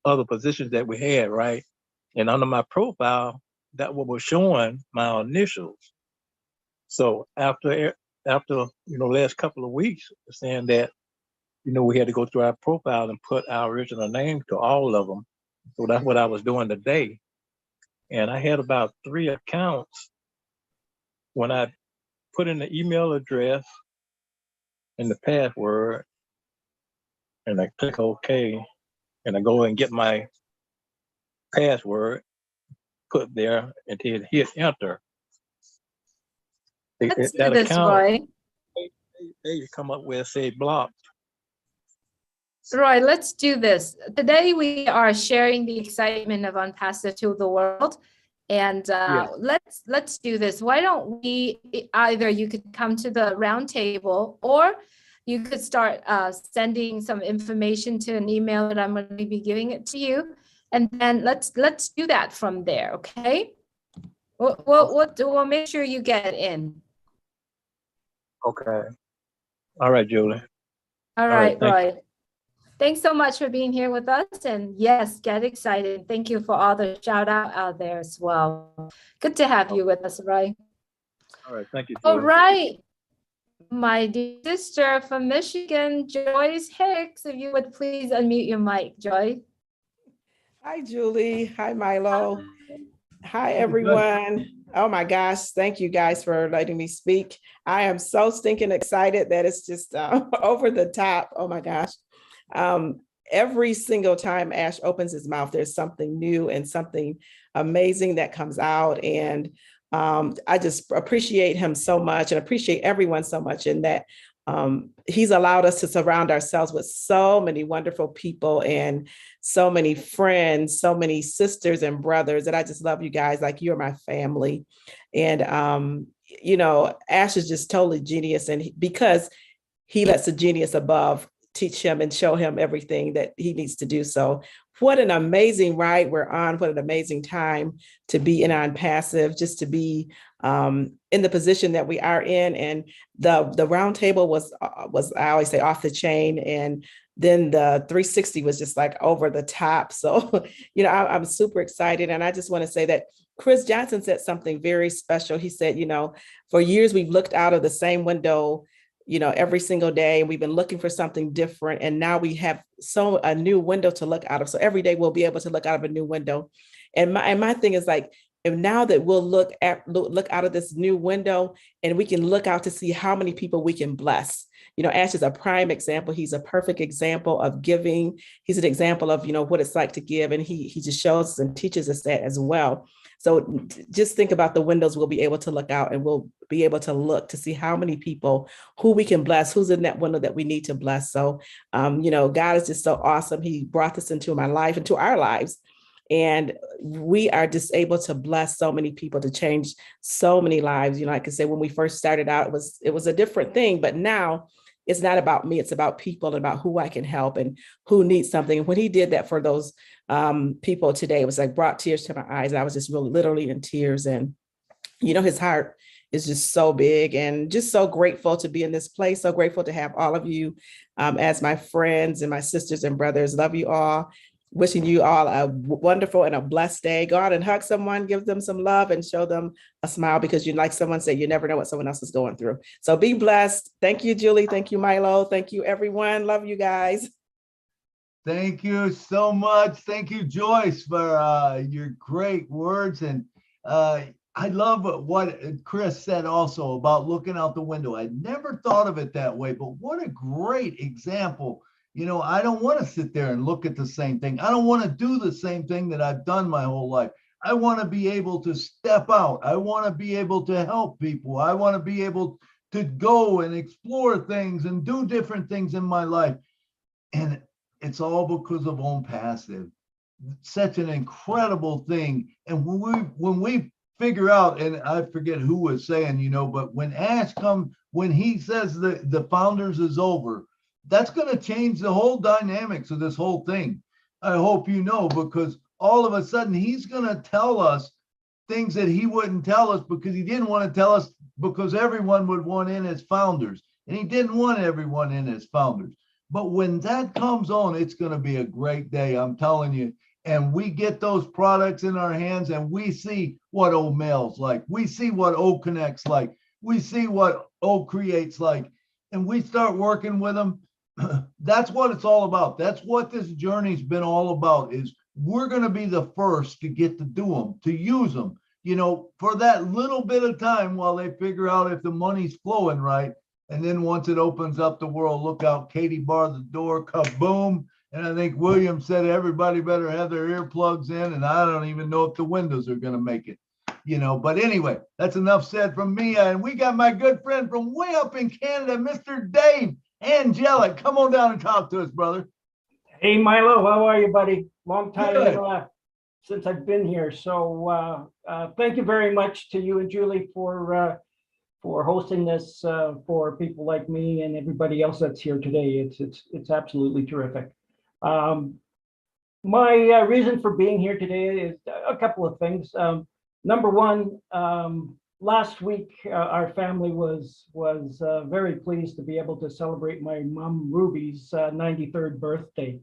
other positions that we had, right? And under my profile, that what was showing my initials. So after last couple of weeks, saying that, we had to go through our profile and put our original name to all of them. So that's what I was doing today. And I had about 3 accounts. When I put in the email address and the password, and I click OK, and I go and get my password, put there, and hit enter. Let's do That this, account, Roy. they come up with, say, blocked. Roy, let's do this. Today we are sharing the excitement of Unpasta to the world. And let's do this. Why don't we, either you could come to the round table or you could start sending some information to an email that I'm going to be giving it to you. And then let's do that from there, okay? We'll make sure you get in. Okay. All right, Julie. All right, Roy. Thanks so much for being here with us. And yes, get excited. Thank you for all the shout out there as well. Good to have you with us, right? All right, thank you, All Julie. right. My dear sister from Michigan, Joyce Hicks, if you would please unmute your mic, Joy. Hi, Julie. Hi, Milo. Hi, everyone. Oh my gosh. Thank you guys for letting me speak. I am so stinking excited that it's just over the top. Oh my gosh. Every single time Ash opens his mouth, there's something new and something amazing that comes out. And I just appreciate him so much and appreciate everyone so much in that he's allowed us to surround ourselves with so many wonderful people and so many friends, so many sisters and brothers that I just love you guys like you're my family. And, you know, Ash is just totally genius. And because he lets the genius above teach him and show him everything that he needs to do. So what an amazing ride we're on. What an amazing time to be in on passive, just to be in the position that we are in. And the round table was I always say off the chain. And then the 360 was just like over the top. So, you know, I'm super excited. And I just want to say that Chris Johnson said something very special. He said, you know, for years we've looked out of the same window, you know, every single day, and we've been looking for something different. And now we have a new window to look out of. So every day we'll be able to look out of a new window. And my thing is like, and now that we'll look out of this new window and we can look out to see how many people we can bless. You know, Ash is a prime example. He's a perfect example of giving. He's an example of, you know, what it's like to give. And he just shows us and teaches us that as well. So just think about the windows we'll be able to look out, and we'll be able to look to see how many people who we can bless, who's in that window that we need to bless. So, you know, God is just so awesome. He brought this into my life, into our lives. And we are just able to bless so many people, to change so many lives. You know, like I said, when we first started out, it was a different thing, but now it's not about me. It's about people and about who I can help and who needs something. And when he did that for those people today, it was like brought tears to my eyes. I was just really literally in tears. And, you know, his heart is just so big, and just so grateful to be in this place. So grateful to have all of you as my friends and my sisters and brothers. Love you all. Wishing you all a wonderful and a blessed day. Go out and hug someone, give them some love, and show them a smile, because you, like someone said, you never know what someone else is going through. So be blessed. Thank you, Julie. Thank you, Milo. Thank you, everyone. Love you guys. Thank you so much. Thank you, Joyce, for your great words. And I love what Chris said also about looking out the window. I never thought of it that way, but what a great example. You know, I don't want to sit there and look at the same thing. I don't want to do the same thing that I've done my whole life. I want to be able to step out. I want to be able to help people. I want to be able to go and explore things and do different things in my life. And it's all because of Own Passive. Such an incredible thing. And when we figure out, and I forget who was saying, you know, but when Ash when he says the Founders is over, that's going to change the whole dynamics of this whole thing. I hope you know, because all of a sudden he's going to tell us things that he wouldn't tell us, because he didn't want to tell us, because everyone would want in as founders, and he didn't want everyone in as founders. But when that comes on, it's going to be a great day, I'm telling you. And we get those products in our hands, and we see what O Mail's like. We see what O Connect's like. We see what O Creates like. And we start working with them. That's what it's all about. That's what this journey's been all about, is we're going to be the first to get to do them, to use them, you know, for that little bit of time while they figure out if the money's flowing right. And then once it opens up the world, look out, Katie barred the door, kaboom. And I think William said everybody better have their earplugs in, and I don't even know if the windows are going to make it, you know. But anyway, that's enough said from me. And we got my good friend from way up in Canada, Mr. Dave Angelic. Come on down and talk to us, brother. Hey, Milo, how are you, buddy? Long time Good. since I've been here. So thank you very much to you and Julie for hosting this for people like me and everybody else that's here today. It's absolutely terrific. My reason for being here today is a couple of things. Number one, last week, our family was very pleased to be able to celebrate my mom Ruby's 93rd birthday.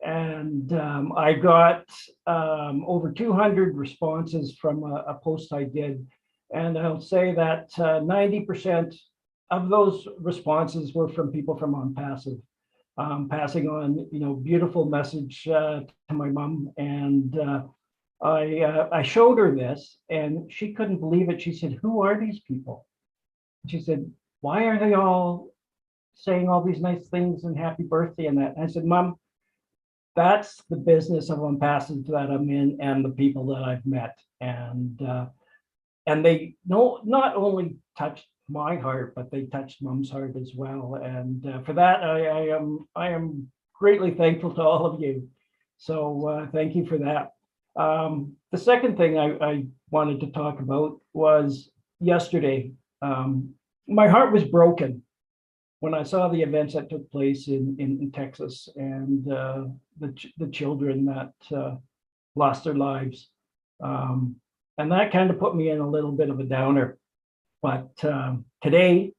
And I got over 200 responses from a post I did. And I'll say that 90% of those responses were from people from On Passive, passing on, beautiful message to my mom. And I showed her this and she couldn't believe it. She said, "Who are these people?" She said, "Why are they all saying all these nice things and happy birthday and that?" And I said, "Mom, that's the business of On Passive that I'm in and the people that I've met." And they not only touched my heart, but they touched Mom's heart as well. And for that, I am greatly thankful to all of you. So thank you for that. The second thing I wanted to talk about was yesterday. My heart was broken when I saw the events that took place in Texas and the children that lost their lives. And that kind of put me in a little bit of a downer. But today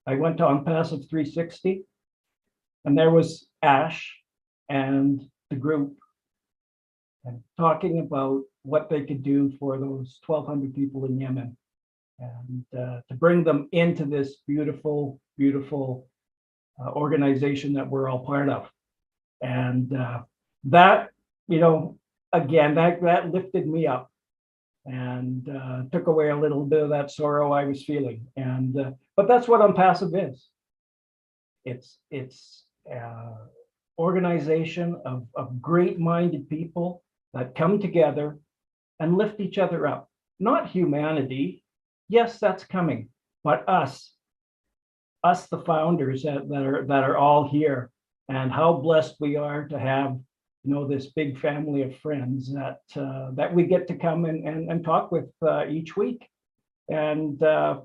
I went to On Passive 360 and there was Ash and the group and talking about what they could do for those 1,200 people in Yemen and to bring them into this beautiful, beautiful organization that we're all part of. And that, again, that lifted me up and took away a little bit of that sorrow I was feeling. And but that's what On Passive is. It's organization of great-minded people that come together and lift each other up. Not humanity. Yes, that's coming, but us, the founders that are all here, and how blessed we are to have, this big family of friends that we get to come and talk with each week, and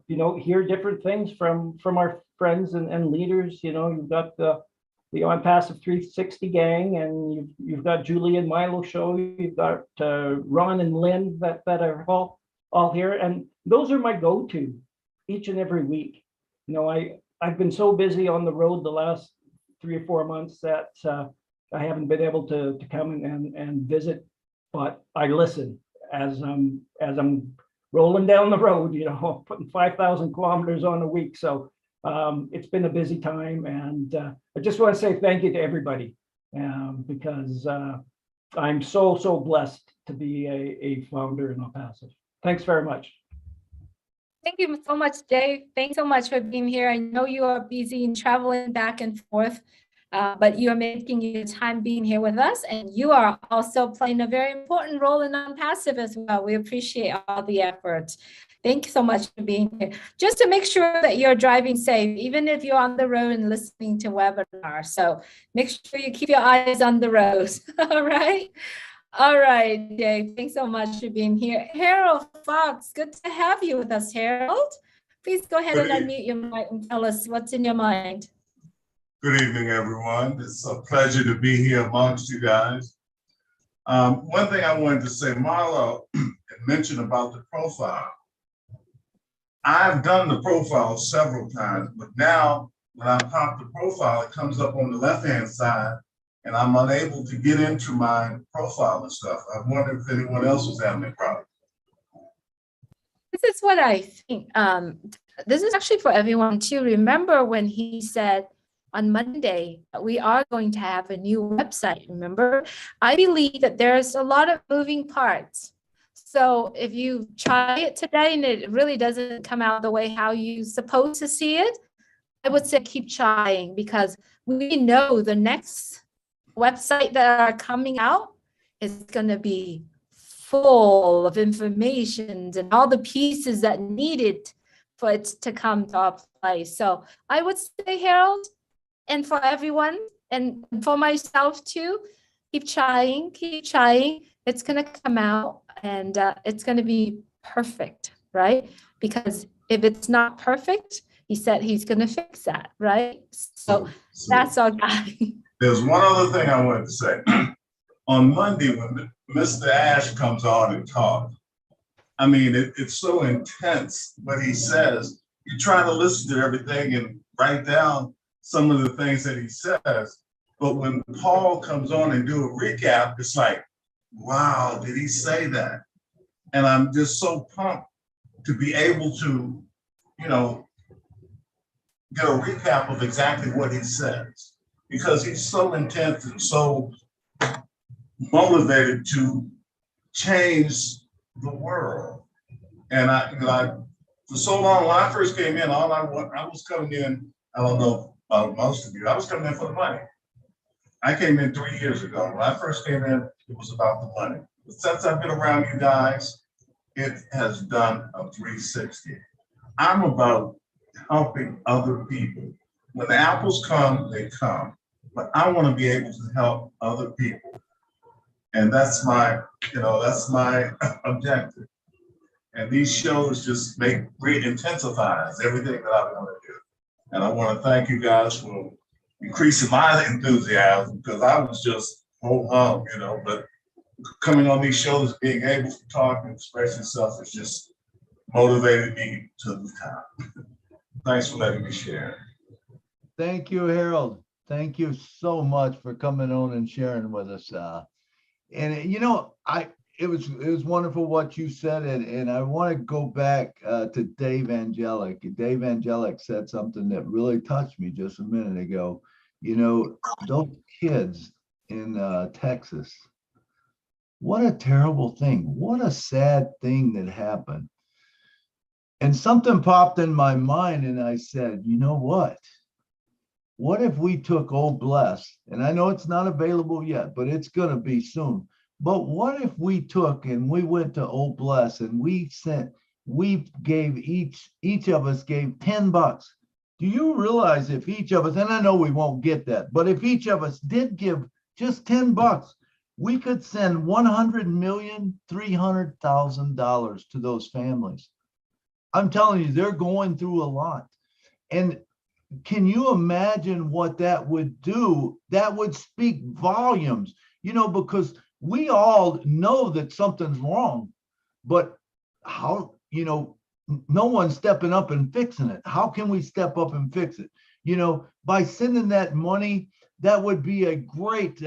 hear different things from our friends and leaders. You've got the On Passive 360 gang, and you've got Julie and Milo show. You've got Ron and Lynn that are all here, and those are my go-to each and every week. I've been so busy on the road the last 3 or 4 months that I haven't been able to come and visit, but I listen as I'm rolling down the road, putting 5,000 kilometers on a week. So it's been a busy time, and I just want to say thank you to everybody because I'm so blessed to be a founder in On Passive. Thanks very much. Thank you so much, Dave. Thanks so much for being here. I know you are busy and traveling back and forth, but you are making your time being here with us, and you are also playing a very important role in On Passive as well. We appreciate all the efforts. Thank you so much for being here. Just to make sure that you're driving safe, even if you're on the road and listening to webinar. So make sure you keep your eyes on the road. All right. All right, Dave. Thanks so much for being here. Harold Fox, good to have you with us, Harold. Please go ahead and unmute your mic and tell us what's in your mind. Good evening, everyone. It's a pleasure to be here amongst you guys. One thing I wanted to say, Milo mentioned about the profile. I've done the profile several times, but now when I pop the profile, it comes up on the left-hand side, and I'm unable to get into my profile and stuff. I wonder if anyone else was having a problem. This is what I think. This is actually for everyone too. Remember when he said on Monday, we are going to have a new website, remember? I believe that there's a lot of moving parts. So if you try it today and it really doesn't come out the way how you're supposed to see it, I would say keep trying, because we know the next website that are coming out is going to be full of information and all the pieces that needed for it to come to our place. So I would say, Harold, and for everyone and for myself too, keep trying, keep trying. It's going to come out and it's going to be perfect, right? Because if it's not perfect, he said he's going to fix that, right? So that's our guy. There's one other thing I wanted to say. On Monday, when Mr. Ash comes on and talks, I mean, it's so intense what he says. You try to listen to everything and write down some of the things that he says. But when Paul comes on and do a recap, it's like, wow, did he say that? And I'm just so pumped to be able to, you know, get a recap of exactly what he says, because he's so intense and so motivated to change the world. And I for so long, when I first came in, I was coming in, I don't know about most of you, I was coming in for the money. I came in 3 years ago. When I first came in, it was about the money. But since I've been around you guys, it has done a 360. I'm about helping other people. When the apples come, they come. But I want to be able to help other people. And that's my objective. And these shows just intensifies everything that I want to do. And I want to thank you guys for increasing my enthusiasm, because I was just ho-hum, but coming on these shows, being able to talk and express yourself has just motivated me to the top. Thanks for letting me share. Thank you, Harold. Thank you so much for coming on and sharing with us. And it was wonderful what you said, and I want to go back to Dave Angelic. Dave Angelic said something that really touched me just a minute ago. Those kids in Texas, what a terrible thing. What a sad thing that happened. And something popped in my mind, and I said, you know what? What if we took Old Bless, and I know it's not available yet, but it's going to be soon. But what if we took and we went to Old Bless and we gave each of us gave $10. Do you realize if each of us, and I know we won't get that, but if each of us did give just $10, we could send $100,300,000 to those families. I'm telling you, they're going through a lot. And can you imagine what that would do? That would speak volumes, because we all know that something's wrong, but how, no one's stepping up and fixing it. How can we step up and fix it? By sending that money, that would be a great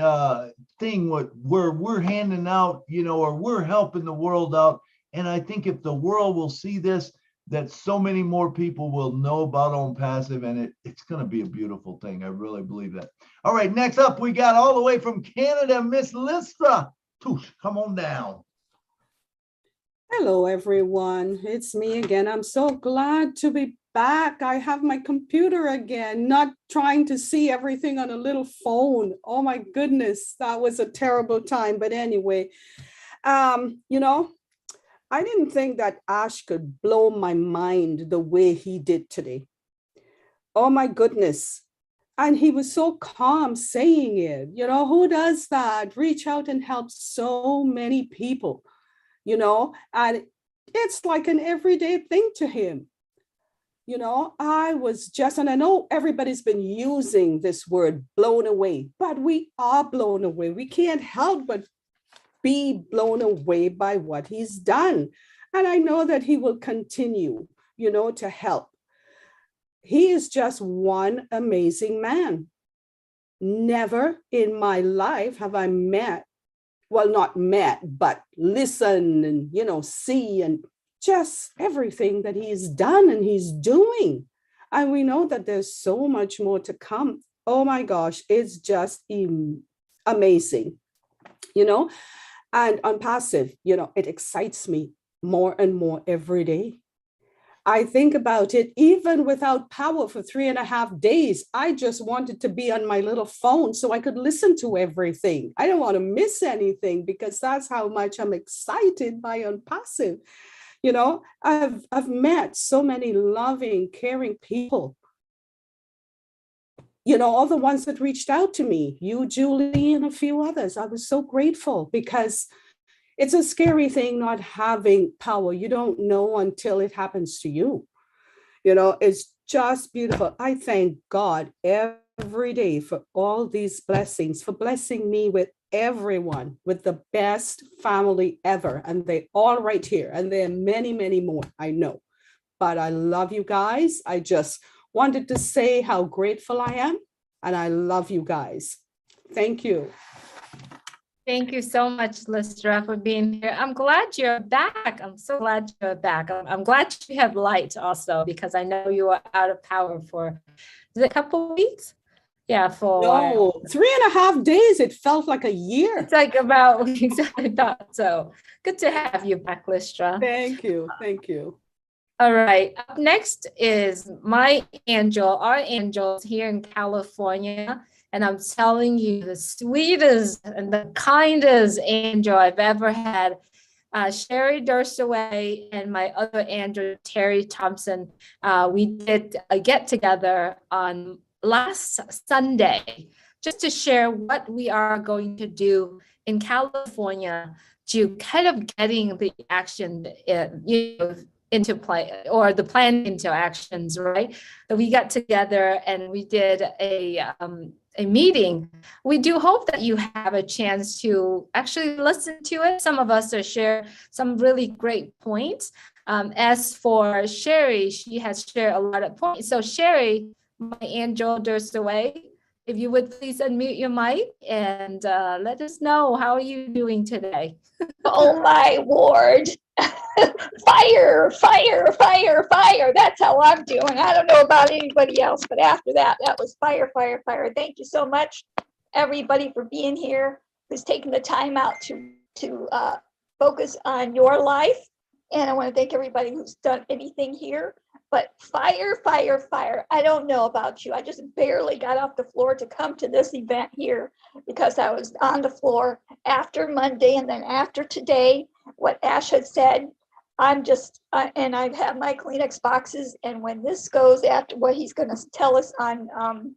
thing where we're handing out, or we're helping the world out. And I think if the world will see this, that so many more people will know about On Passive, and it's going to be a beautiful thing. I really believe that. All right, next up, we got all the way from Canada, Miss Lista. Toosh, come on down. Hello, everyone. It's me again. I'm so glad to be back. I have my computer again, not trying to see everything on a little phone. Oh my goodness, that was a terrible time. But anyway, I didn't think that Ash could blow my mind the way he did today. Oh my goodness. And he was so calm saying it. Who does that? Reach out and help so many people, and it's like an everyday thing to him. I was just, and I know everybody's been using this word blown away, but we are blown away. We can't help but be blown away by what he's done. And I know that he will continue, to help. He is just one amazing man. Never in my life have I not met, but listen and, see and just everything that he's done and he's doing. And we know that there's so much more to come. Oh my gosh, it's just amazing, and On Passive, it excites me more and more every day. I think about it, even without power for 3.5 days, I just wanted to be on my little phone so I could listen to everything. I don't want to miss anything because that's how much I'm excited by On Passive. I've met so many loving, caring people. All the ones that reached out to me, you, Julie, and a few others. I was so grateful because it's a scary thing not having power. You don't know until it happens to you. It's just beautiful. I thank God every day for all these blessings, for blessing me with everyone with the best family ever. And they all right here. And there are many, many more, I know. But I love you guys. I just wanted to say how grateful I am. And I love you guys. Thank you. Thank you so much, Lystra, for being here. I'm glad you're back. I'm so glad you're back. I'm glad you have light also, because I know you were out of power for a couple of weeks. Yeah, for No, 3.5 days. It felt like a year. It's like about weeks. I thought so. Good to have you back, Lystra. Thank you. Thank you. All right. Up next is my angel, our angels here in California. And I'm telling you, the sweetest and the kindest angel I've ever had. Sherry Durstaway and my other angel, Terry Thompson. We did a get together on last Sunday just to share what we are going to do in California to kind of getting the action into play, or the plan into actions, right? So we got together and we did a meeting. We do hope that you have a chance to actually listen to it. Some of us are share some really great points. As for Sherry, she has shared a lot of points. So Sherry, my angel Durstaway, if you would please unmute your mic and let us know, how are you doing today? Oh my Lord. Fire, fire, fire, fire. That's how I'm doing. I don't know about anybody else, but after that, that was fire, fire, fire. Thank you so much, everybody, for being here, who's taking the time out to focus on your life. And I want to thank everybody who's done anything here. But fire, fire, fire. I don't know about you. I just barely got off the floor to come to this event here because I was on the floor after Monday and then after today, what Ash had said. I'm just, and I have my Kleenex boxes. And when this goes after what he's going to tell us on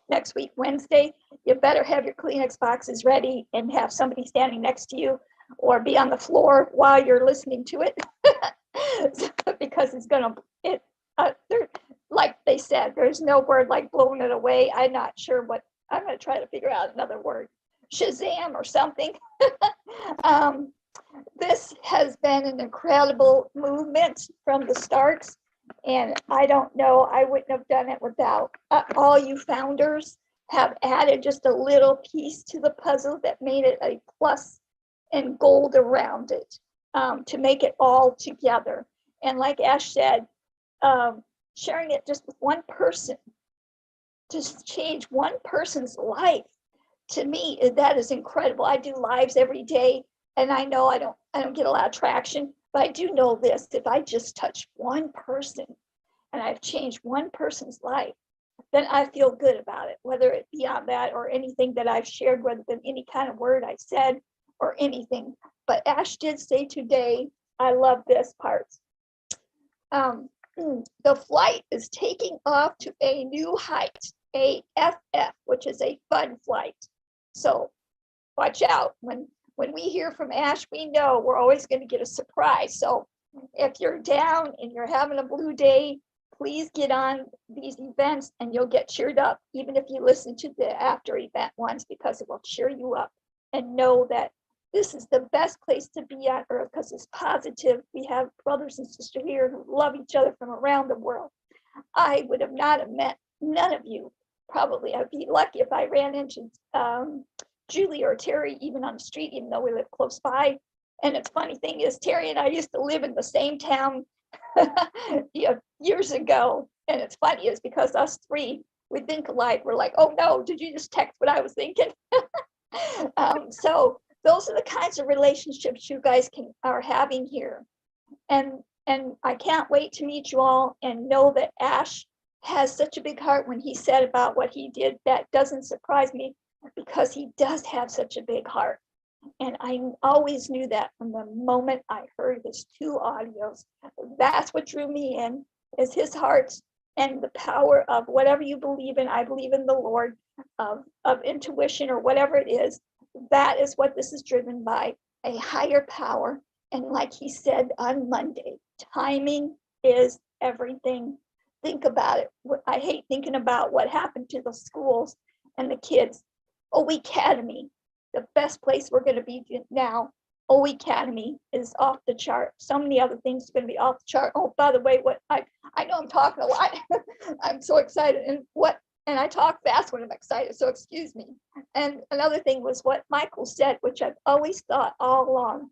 next week, Wednesday, you better have your Kleenex boxes ready and have somebody standing next to you or be on the floor while you're listening to it. Because it's going to, like they said, there's no word like blowing it away. I'm not sure what, I'm going to try to figure out another word, Shazam or something. This has been an incredible movement from the start. And I don't know, I wouldn't have done it without all you founders have added just a little piece to the puzzle that made it a plus and gold around it, to make it all together. And like Ash said, sharing it just with one person, to change one person's life, to me, that is incredible. I do lives every day, and I know I don't get a lot of traction, but I do know this: if I just touch one person and I've changed one person's life, then I feel good about it, whether it be on that or anything that I've shared, whether it be any kind of word I said or anything. But Ash did say today, I love this part. The flight is taking off to a new height, AFF, which is a fun flight. So watch out. When we hear from Ash, we know we're always going to get a surprise. So if you're down and you're having a blue day, please get on these events and you'll get cheered up, even if you listen to the after event ones, because it will cheer you up. And know that this is the best place to be on earth because it's positive. We have brothers and sisters here who love each other from around the world. I would have not have met none of you. Probably I'd be lucky if I ran into Julie or Terry even on the street, even though we live close by. And the funny thing is, Terry and I used to live in the same town years ago. And it's funny is because us three, we think alike. We're like, oh no, did you just text what I was thinking? So those are the kinds of relationships you guys are having here. And I can't wait to meet you all and know that Ash has such a big heart. When he said about what he did, that doesn't surprise me because he does have such a big heart. And I always knew that from the moment I heard his 2 audios. That's what drew me in, is his heart and the power of whatever you believe in. I believe in the Lord, of intuition or whatever it is. That is what this is driven by, a higher power. And like he said on Monday, timing is everything. Think about it. I hate thinking about what happened to the schools and the kids. Oh, Academy. the best place we're going to be now. O Academy is off the chart. So many other things are going to be off the chart. Oh, by the way, what I know I'm talking a lot. I'm so excited, and I talk fast when I'm excited, so excuse me. And another thing was what Michael said, which I've always thought all along.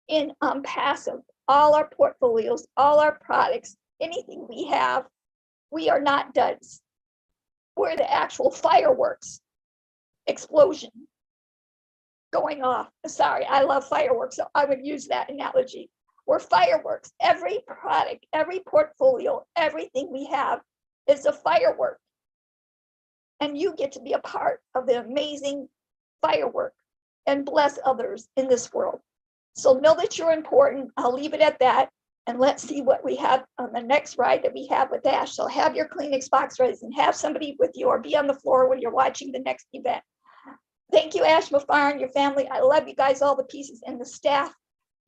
In passive, all our portfolios, all our products, anything we have, we are not duds. We're the actual fireworks explosion going off. Sorry, I love fireworks, so I would use that analogy. We're fireworks. Every product, every portfolio, everything we have is a firework. And you get to be a part of the amazing firework and bless others in this world. So know that you're important. I'll leave it at that. And let's see what we have on the next ride that we have with Ash. So have your Kleenex box ready and have somebody with you or be on the floor when you're watching the next event. Thank you, Ash Mafar and your family. I love you guys, all the pieces, and the staff.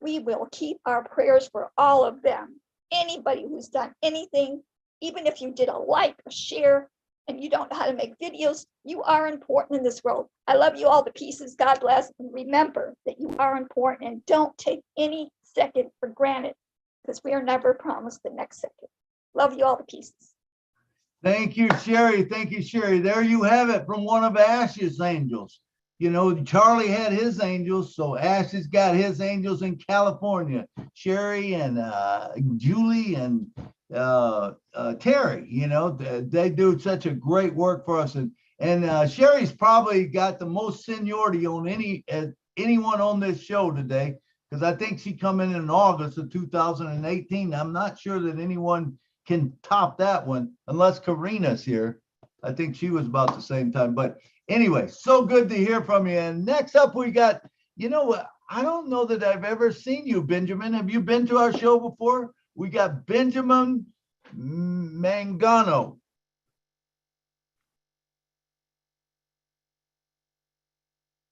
We will keep our prayers for all of them. Anybody who's done anything, even if you did a like, a share, and you don't know how to make videos, you are important in this world. I love you all the pieces. God bless. And remember that you are important and don't take any second for granted because we are never promised the next second. Love you all the pieces. Thank you, Sherry. Thank you, Sherry. There you have it from one of Ash's angels. You know, Charlie had his angels, so Ash has got his angels in California. Sherry and Julie and Terry, you know, they do such a great work for us. And Sherry's probably got the most seniority on anyone on this show today, because I think she come in August of 2018. I'm not sure that anyone can top that one unless Karina's here. I think she was about the same time. But anyway, so good to hear from you. And next up, we got, you know, I don't know that I've ever seen you, Benjamin. Have you been to our show before? We got Benjamin Mangano.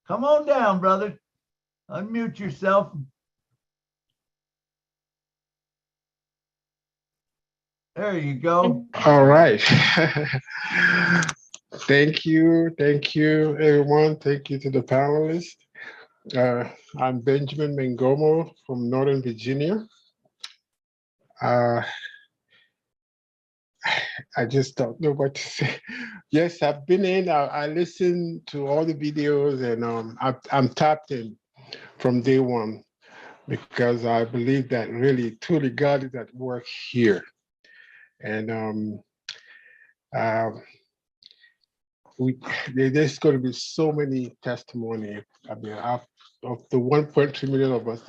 Come on down, brother. Unmute yourself. There you go. All right. Thank you, everyone. Thank you to the panelists. I'm Benjamin Mengomo from Northern Virginia. I just don't know what to say. Yes, I've been in. I listened to all the videos, and I'm tapped in from day one because I believe that really, truly, God is at work here. And there's going to be so many testimony. I mean, of the 1.2 million of us,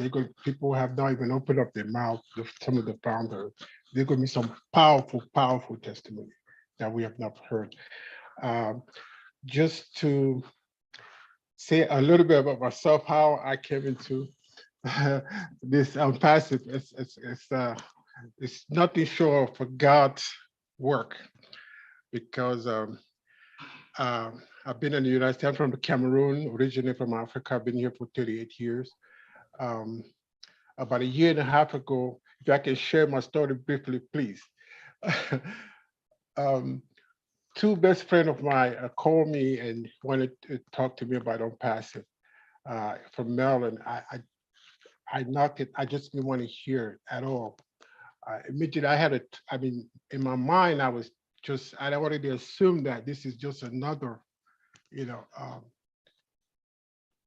people have not even opened up their mouth. Some of the founders, there's going to be some powerful, powerful testimony that we have not heard. Just to say a little bit about myself, how I came into this passive. It's nothing short of God's work, because I've been in the United States. I'm from Cameroon, originally from Africa. I've been here for 38 years. About a year and a half ago, if I can share my story briefly, please. Two best friends of mine called me and wanted to talk to me about passive from Maryland. I knocked it. I just didn't want to hear it at all. Immediately, in my mind, I already assumed that this is just another,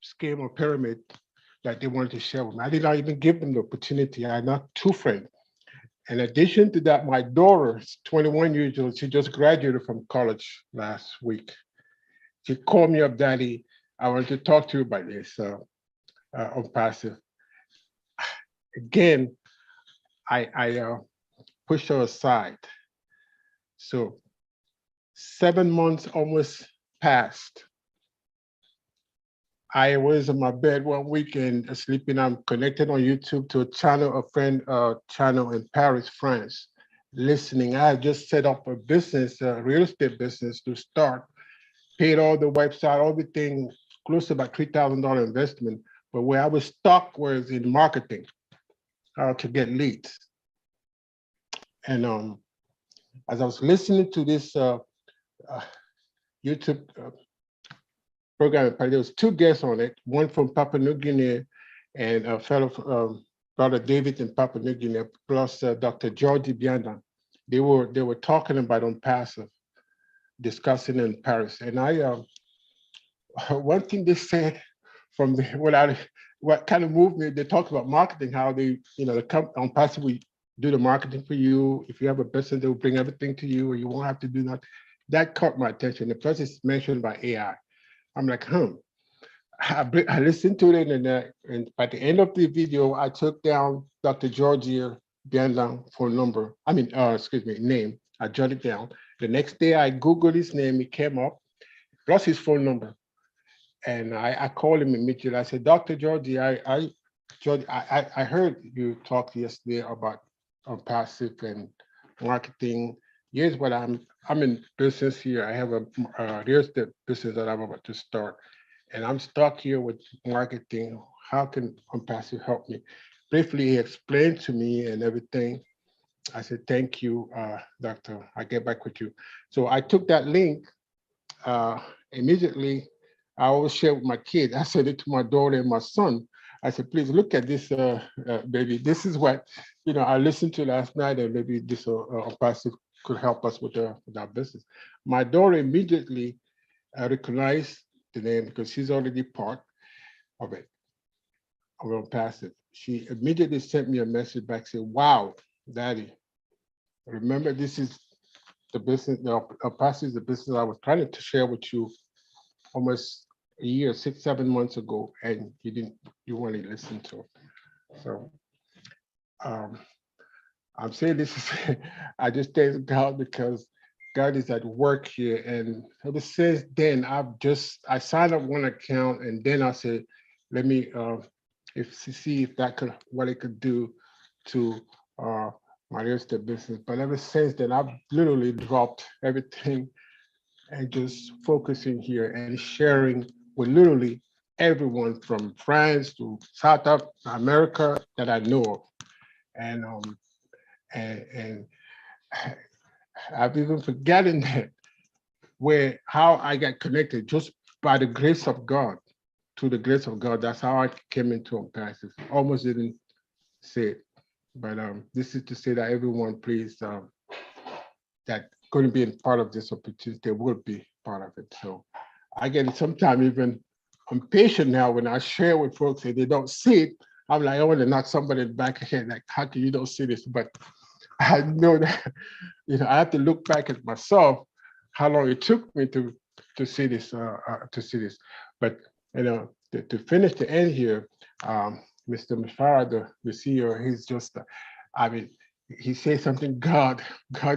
scheme or pyramid that they wanted to share with me. I did not even give them the opportunity. I had not two friends. In addition to that, my daughter is 21 years old. She just graduated from college last week. She called me up, Daddy, I want to talk to you about this on passive. Again, I pushed her aside. So 7 months almost passed. I was in my bed one weekend sleeping. I'm connected on YouTube to a friend channel in Paris, France, listening. I had just set up a business, a real estate business to start, paid all the website, everything, close to about $3,000 investment. But where I was stuck was in marketing, to get leads. And as I was listening to this YouTube program. There was two guests on it, one from Papua New Guinea and a fellow brother David in Papua New Guinea, plus Dr. Georgie Bianda. They were talking about on passive, discussing in Paris. And I one thing they said from the what kind of moved me, they talked about marketing, how they, the on passive we do the marketing for you. If you have a business, they will bring everything to you, or you won't have to do that. That caught my attention. The plus it's mentioned by AI. I'm like, I listened to it, and by the end of the video, I took down Dr. Georgia Bianda phone number. Name. I jotted it down. The next day, I Googled his name. It came up, plus his phone number. And I called him immediately. I said, Dr. Georgie, I heard you talk yesterday about passive and marketing. Here's what I'm in business here. I have a real estate business that I'm about to start, and I'm stuck here with marketing. How can passive help me? Briefly, he explained to me and everything. I said, thank you, doctor. I'll get back with you. So I took that link immediately. I always share with my kids. I said it to my daughter and my son. I said, please look at this, baby. This is what, I listened to last night, and maybe this passive could help us with our business. My daughter immediately recognized the name because she's already part of it, of passive. She immediately sent me a message back saying, wow, Daddy, remember this is the business, passive is the business I was trying to share with you almost a year, 6, 7 months ago, and you want to listen to it. So I'm saying this is, I just thank God because God is at work here. And ever since then, I signed up one account, and then I said, let me see if what it could do to my real estate business. But ever since then, I've literally dropped everything and just focusing here and sharing with literally everyone from France to South America that I know of. And I've even forgotten that how I got connected just by the grace of God, to the grace of God. That's how I came into passive. Almost didn't say it, but this is to say that everyone, please, that going to be a part of this opportunity will be part of it. So I get sometimes even impatient now when I share with folks and they don't see it. I'm like, I want to knock somebody in the back of the head, like, how can you don't see this? But I know that, I have to look back at myself, how long it took me to see this, But, to finish the end here, Mr. Mashara, the CEO, he's just, he says something, God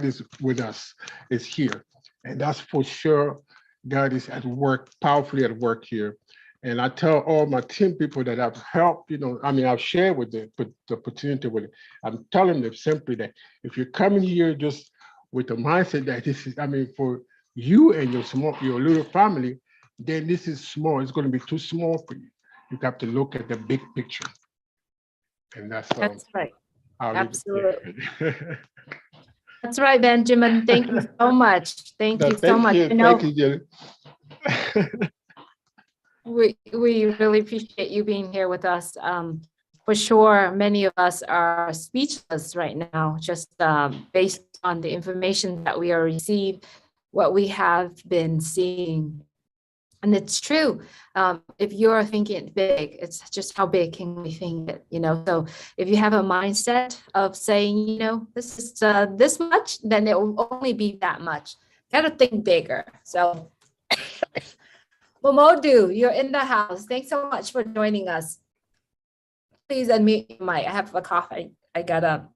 is with us, is here. And that's for sure. God is at work, powerfully at work here. And I tell all my team people that I've helped, I've shared with the opportunity with it. I'm telling them simply that if you're coming here just with the mindset that this is, for you and your little family, then this is small. It's going to be too small for you. You have to look at the big picture. And that's right. Absolutely. That's right, Benjamin. Thank you so much. Thank you so much. Thank you, Jenny. We really appreciate you being here with us. For sure, many of us are speechless right now, just based on the information that we are receiving, what we have been seeing. And it's true. If you're thinking big, it's just how big can we think it, So if you have a mindset of saying, this is this much, then it will only be that much. Got to think bigger. So Momodu, you're in the house. Thanks so much for joining us. Please unmute your mic. I have a cough. I got up.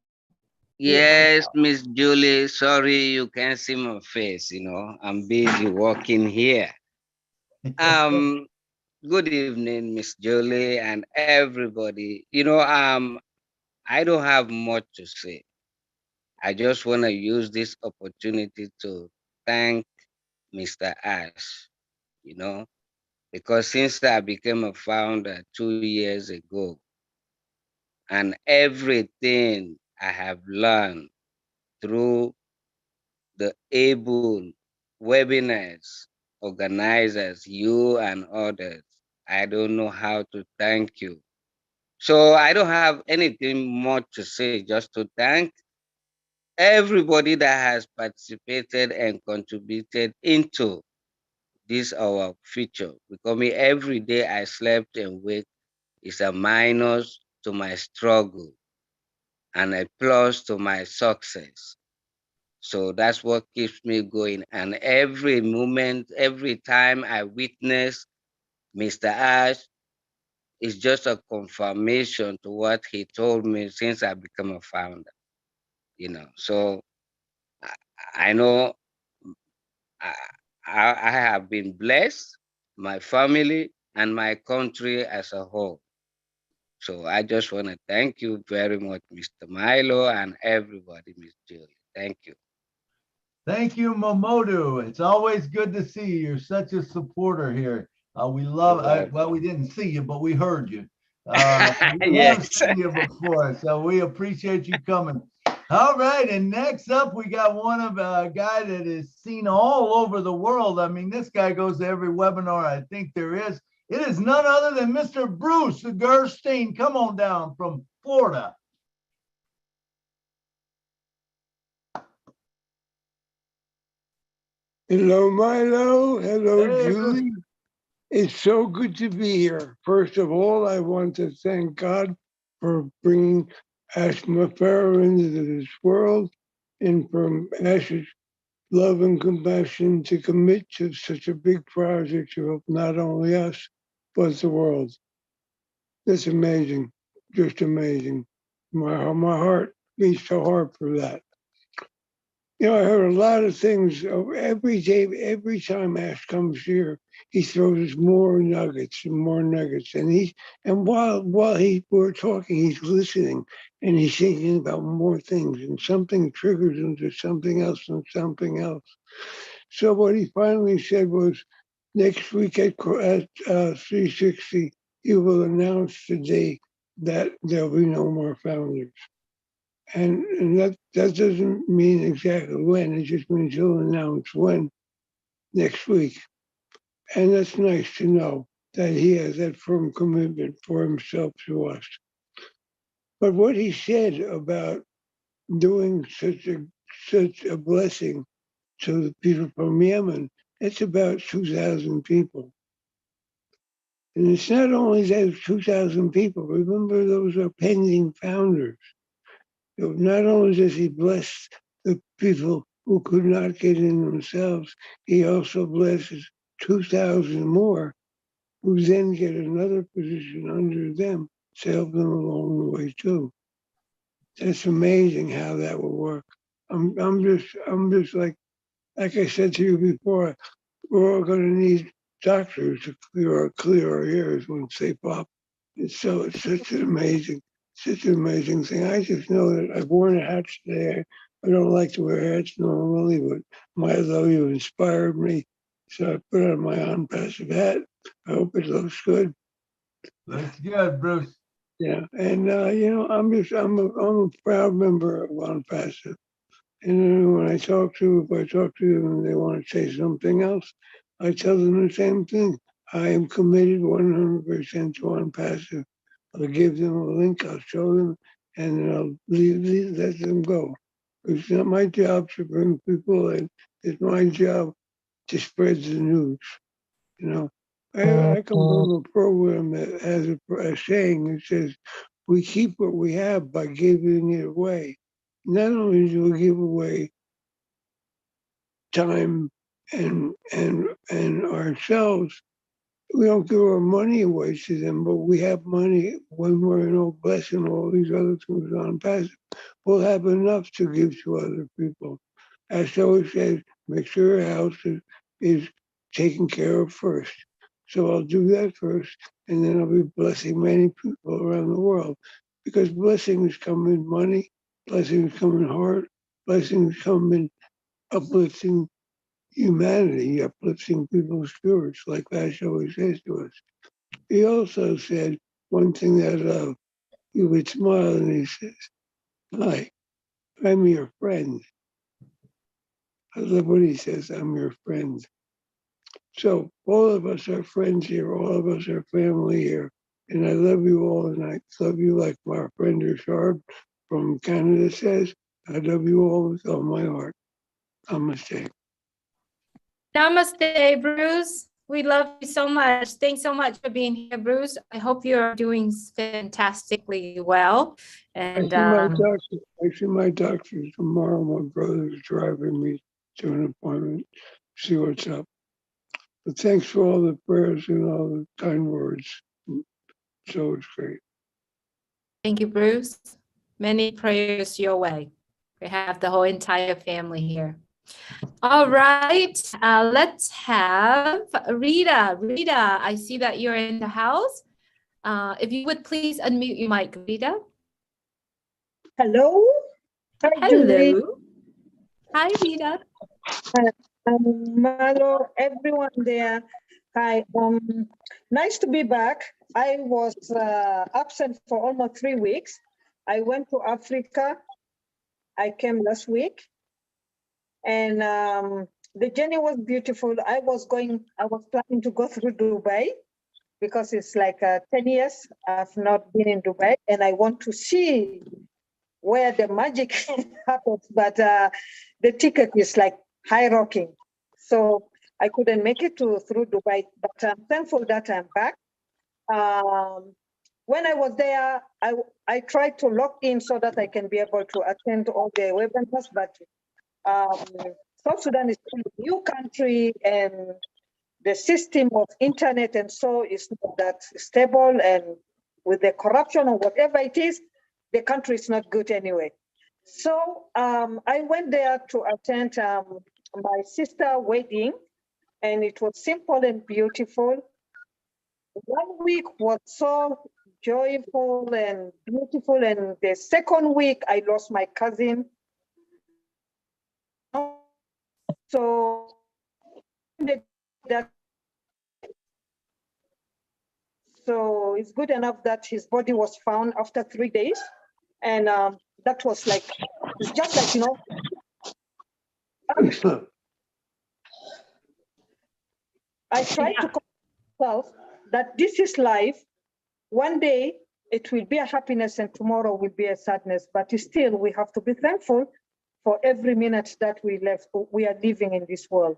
Yes, Miss Julie. Sorry you can't see my face. I'm busy working here. Good evening, Miss Julie and everybody. I don't have much to say. I just want to use this opportunity to thank Mr. Ash, because since I became a founder 2 years ago, and everything I have learned through the able webinars organizers, you and others. I don't know how to thank you. So I don't have anything more to say, just to thank everybody that has participated and contributed into this our future. Because me, every day I slept and wake is a minus to my struggle and a plus to my success. So that's what keeps me going. And every moment, every time I witness Mr. Ash, is just a confirmation to what he told me since I became a founder. So I, I know I, I have been blessed, my family, and my country as a whole. So I just want to thank you very much, Mr. Milo, and everybody, Miss Julie. Thank you. Thank you, Momodu. It's always good to see you. You're such a supporter here. We love, well, we didn't see you, but we heard you. We never Yes. seen you before, so we appreciate you coming. All right, and next up, we got one of a guy that is seen all over the world. I mean, this guy goes to every webinar I think there is. It is none other than Mr. Bruce Gerstein. Come on down from Florida. Hello, Milo. Hello, Hey, Julie. It's so good to be here. First of all, I want to thank God for bringing Ash Mafaro into this world and for Ash's love and compassion to commit to such a big project to help not only us, but the world. That's amazing, just amazing. My heart beats so hard for that. I heard a lot of things every day, every time Ash comes here, he throws us more nuggets and more nuggets. And while we're talking, he's listening and he's thinking about more things, and something triggers him to something else and something else. So what he finally said was, next week at 360, he will announce today that there'll be no more founders. And that doesn't mean exactly when, it just means he'll announce when next week. And that's nice to know that he has that firm commitment for himself to us. But what he said about doing such a blessing to the people from Yemen, it's about 2,000 people. And it's not only those 2,000 people, remember those are pending founders. Not only does he bless the people who could not get in themselves, he also blesses 2,000 more who then get another position under them to help them along the way too. That's amazing how that will work. I'm just like I said to you before, we're all going to need doctors to clear our ears once they pop. It's such an amazing thing. I just know that I've worn a hat today. I don't like to wear hats normally, but Milo, you inspired me. So I put on my on-passive hat. I hope it looks good. Looks good, Bruce. Yeah, and I'm a proud member of on-passive. And when if I talk to them and they want to say something else, I tell them the same thing. I am committed 100% to on-passive. I'll give them a link, I'll show them, and then I'll let them go. It's not my job to bring people in. It's my job to spread the news. I come from a program that has a saying that says, we keep what we have by giving it away. Not only do we give away time and ourselves, we don't give our money away to them, but we have money when we're blessing all these other things on passive. We'll have enough to give to other people. As always says, make sure your house is taken care of first. So I'll do that first, and then I'll be blessing many people around the world, because blessings come in money, blessings come in heart, blessings come in uplifting humanity, uplifting people's spirits, like Vash always says to us. He also said one thing that I love. He would smile and he says, "Hi, I'm your friend." I love what he says, "I'm your friend." So all of us are friends here. All of us are family here. And I love you all, and I love you like my friend Richard from Canada says. I love you all with all my heart. Namaste. Namaste, Bruce. We love you so much. Thanks so much for being here, Bruce. I hope you're doing fantastically well. And I see my doctor tomorrow. My brother's driving me to an appointment. See what's up. But thanks for all the prayers and all the kind words. So it's great. thank you, Bruce. Many prayers your way. We have the whole entire family here. All right, let's have Rita. Rita, I see that you're in the house. If you would please unmute your mic, Rita. Hello. Hi, Julie. Hello. Hi, Rita. Milo, everyone there. Hi. Nice to be back. I was absent for almost 3 weeks. I went to Africa. I came last week. And the journey was beautiful. I was planning to go through Dubai because it's like 10 years I've not been in Dubai, and I want to see where the magic happens, but the ticket is like high rocking. So I couldn't make it through Dubai, but I'm thankful that I'm back. When I was there, I tried to log in so that I can be able to attend all the webinars, but South Sudan is still a new country, and the system of internet and so is not that stable, and with the corruption or whatever it is, the country is not good anyway. So I went there to attend my sister's wedding, and it was simple and beautiful. 1 week was so joyful and beautiful, and the second week I lost my cousin. So it's good enough that his body was found after 3 days, and that was like, it's just like, you know, I tried to convince myself that this is life. One day it will be a happiness and tomorrow will be a sadness, but still we have to be thankful for every minute that we are living in this world.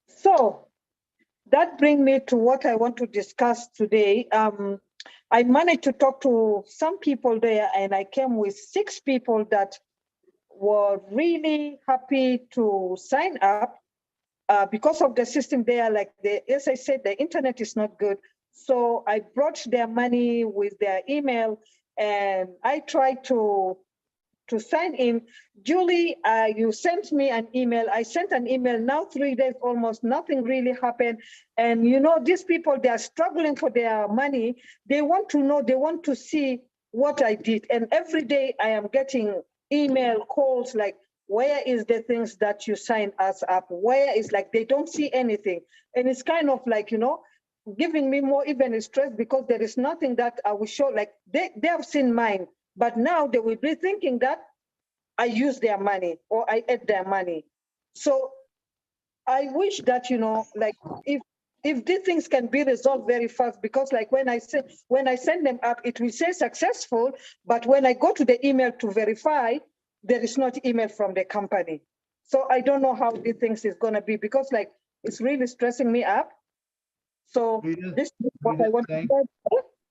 So that brings me to what I want to discuss today. I managed to talk to some people there, and I came with 6 people that were really happy to sign up because of the system there. Like as I said, the internet is not good. So I brought their money with their email, and I tried to sign in. Julie, you sent me an email. I sent an email. Now 3 days almost, nothing really happened. And you know, these people, they are struggling for their money. They want to know, they want to see what I did. And every day I am getting email calls like, where is the things that you signed us up? Where is, like, they don't see anything. And it's kind of like, you know, giving me more even stress because there is nothing that I will show. Like they have seen mine, but now they will be thinking that I use their money or I ate their money. So I wish that, you know, like if these things can be resolved very fast, because like when I send them up, it will say successful, but when I go to the email to verify, there is not email from the company. So I don't know how these things is gonna be, because like it's really stressing me up. So this is what I want to say.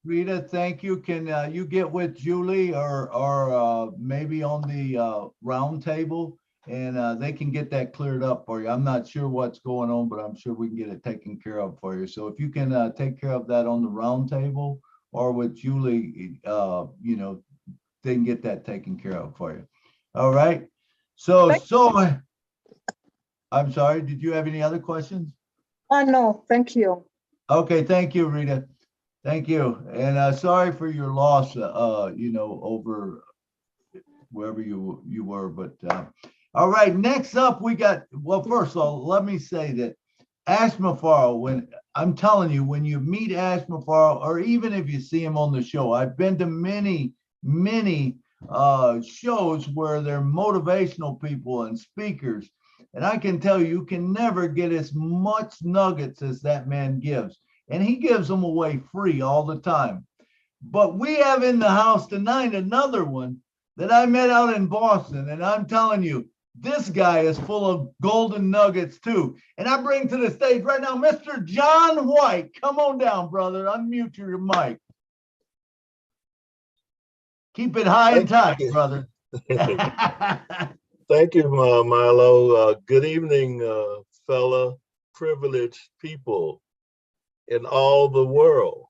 Rita, thank you. Can you get with Julie or maybe on the round table, and they can get that cleared up for you. I'm not sure what's going on, but I'm sure we can get it taken care of for you. So if you can take care of that on the round table or with Julie, you know, they can get that taken care of for you. All right. So I'm sorry, did you have any other questions? No, thank you. Okay, thank you, Rita. Thank you. And sorry for your loss, you know, over wherever you were. But all right, next up we got, well, first of all, let me say that Ash Mafaro, when I'm telling you, when you meet Ash Mafaro, or even if you see him on the show, I've been to many shows where they're motivational people and speakers. And I can tell you, you can never get as much nuggets as that man gives. And he gives them away free all the time. But we have in the house tonight another one that I met out in Boston. And I'm telling you, this guy is full of golden nuggets too. And I bring to the stage right now, Mr. John White. Come on down, brother. Unmute your mic. Keep it high and tight, brother. Thank you, Milo. Good evening, fellow privileged people in all the world.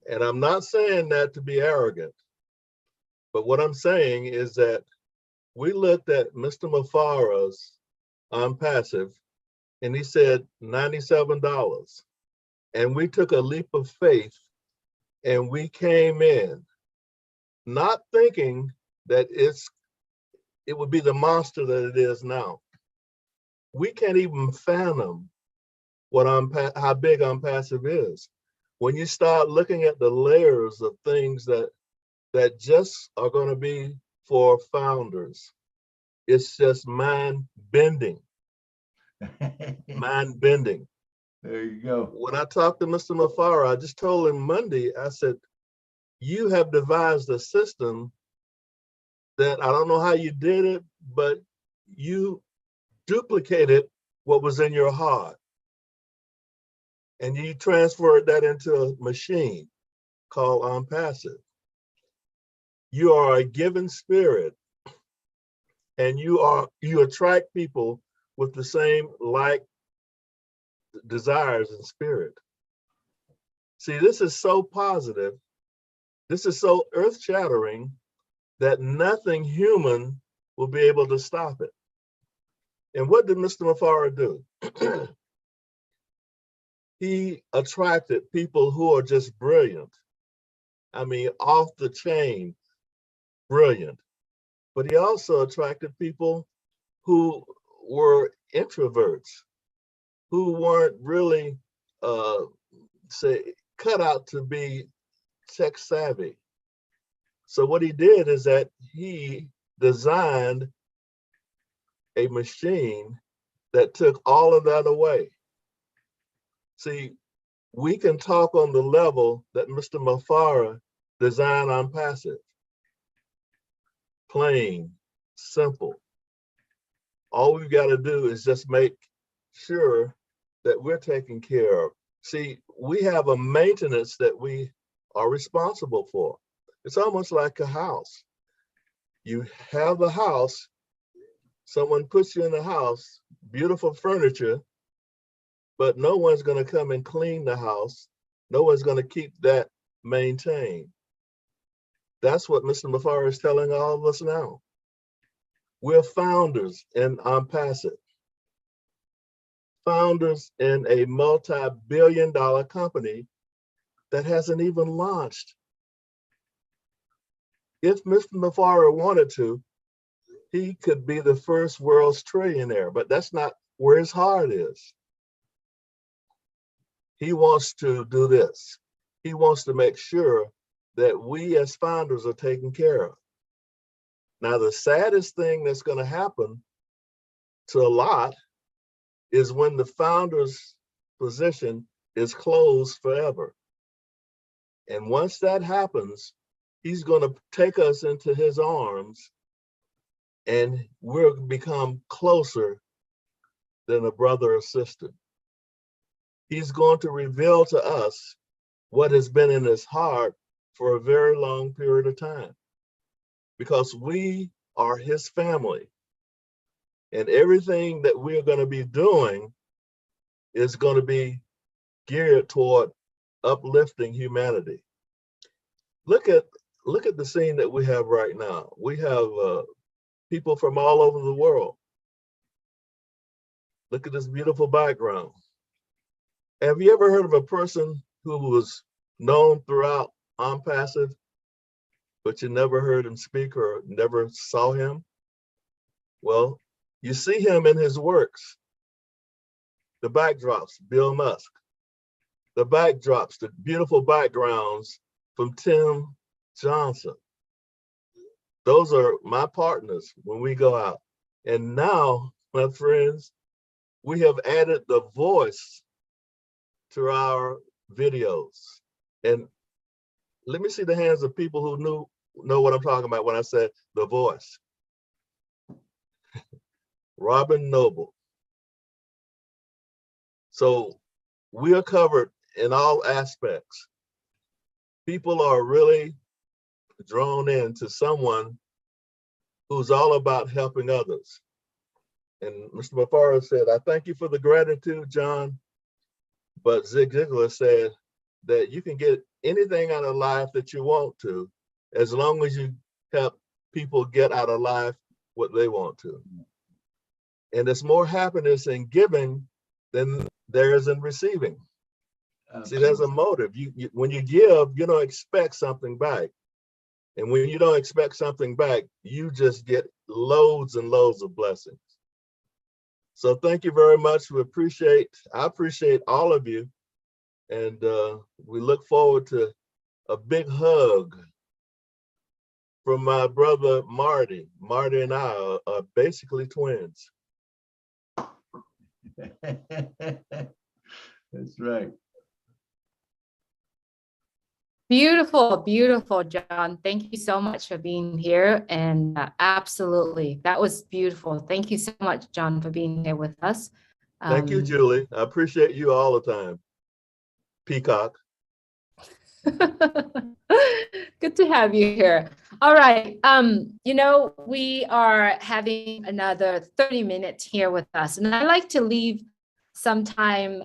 And I'm not saying that to be arrogant, but what I'm saying is that we looked at Mr. Mafara's on passive, and he said $97. And we took a leap of faith and we came in, not thinking that it would be the monster that it is now. We can't even fathom what how big on passive is. When you start looking at the layers of things that just are going to be for founders, it's just mind bending. Mind bending. There you go. When I talked to Mr. Mafara, I just told him Monday, I said, you have devised a system that I don't know how you did it, but you duplicated what was in your heart. And you transferred that into a machine called OnPassive. You are a given spirit, and you attract people with the same like desires and spirit. See, this is so positive. This is so earth-shattering that nothing human will be able to stop it. And what did Mr. Mafara do? He attracted people who are just brilliant. I mean, off the chain, brilliant. But he also attracted people who were introverts, who weren't really, cut out to be tech savvy. So what he did is that he designed a machine that took all of that away. See, we can talk on the level that Mr. Mafara designed OnPassive. Plain, simple. All we've got to do is just make sure that we're taken care of. See, we have a maintenance that we are responsible for. It's almost like a house. You have the house, someone puts you in the house, beautiful furniture, but no one's going to come and clean the house. No one's going to keep that maintained. That's what Mr. Mafara is telling all of us now. We're founders in OnPassive. Founders in a multi-billion-dollar company that hasn't even launched. If Mr. Mafara wanted to, he could be the first world's trillionaire, but that's not where his heart is. He wants to do this. He wants to make sure that we as founders are taken care of. Now, the saddest thing that's going to happen to a lot is when the founder's position is closed forever. And once that happens, he's going to take us into his arms and we'll become closer than a brother or sister. He's going to reveal to us what has been in his heart for a very long period of time, because we are his family. And everything that we're going to be doing is going to be geared toward uplifting humanity. Look at the scene that we have right now. We have people from all over the world. Look at this beautiful background. Have you ever heard of a person who was known throughout OnPassive, but you never heard him speak or never saw him? Well, you see him in his works. The backdrops, Bill Musk. The backdrops, the beautiful backgrounds from Tim Johnson. Those are my partners when we go out. And now my friends, we have added the voice to our videos. And let me see the hands of people who know what I'm talking about when I said the voice. Robin Noble. So we are covered in all aspects. People are really drawn into someone who's all about helping others. And Mr. Mafara said, I thank you for the gratitude, John. But Zig Ziglar said that you can get anything out of life that you want to, as long as you help people get out of life what they want to. And there's more happiness in giving than there is in receiving. See, there's a motive. When you give, you don't expect something back. And when you don't expect something back, you just get loads and loads of blessings. So thank you very much. I appreciate all of you. And we look forward to a big hug from my brother, Marty. Marty and I are basically twins. That's right. Beautiful, beautiful, John. Thank you so much for being here. And absolutely, that was beautiful. Thank you so much, John, for being here with us. Thank you, Julie. I appreciate you all the time. Peacock. Good to have you here. All right. We are having another 30 minutes here with us, and I like to leave some time,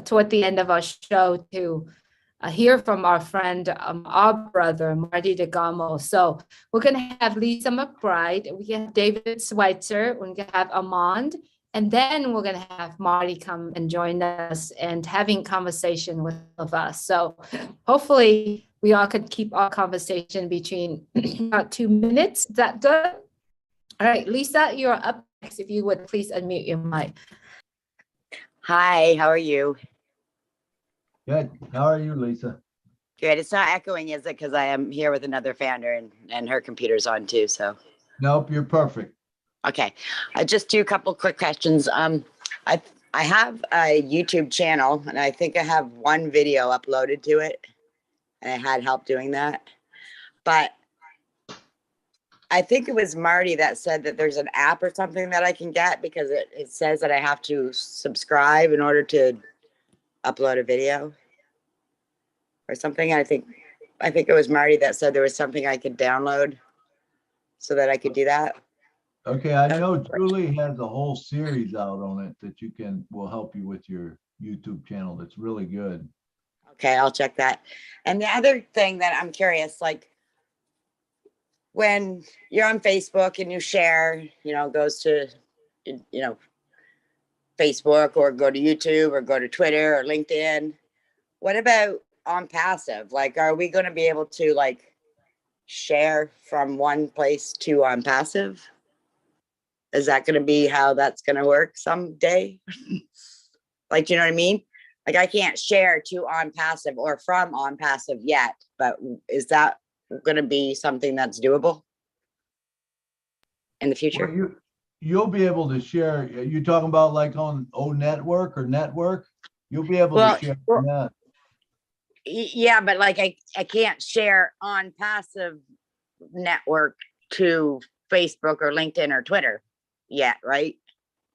toward the end of our show to hear from our friend, our brother, Marty DeGamo. So we're going to have Lisa McBride, we have David Schweitzer, we're going to have Amand, and then we're going to have Marty come and join us and having conversation with us. So hopefully we all could keep our conversation between about 2 minutes. Is that good? All right, Lisa, you're up next. If you would please unmute your mic. Hi, how are you? Good. How are you, Lisa? Good. It's not echoing, is it? Because I am here with another founder and her computer's on too. So. Nope, you're perfect. Okay. Just a couple quick questions. I have a YouTube channel and I think I have one video uploaded to it. And I had help doing that. But I think it was Marty that said that there's an app or something that I can get because it says that I have to subscribe in order to upload a video or something. I think it was Marty that said there was something I could download so that I could do that. Okay, I know Julie has a whole series out on it that will help you with your YouTube channel. That's really good. Okay, I'll check that. And the other thing that I'm curious, like when you're on Facebook and you share, goes to, Facebook or go to YouTube or go to Twitter or LinkedIn. What about on passive? Like, are we going to be able to share from one place to on passive? Is that going to be how that's going to work someday? Do you know what I mean? Like, I can't share to on passive or from on passive yet, but is that going to be something that's doable in the future? Well, you'll be able to share. You're talking about like on network or network? You'll be able to share on that. Yeah, but I can't share on passive network to Facebook or LinkedIn or Twitter yet, right?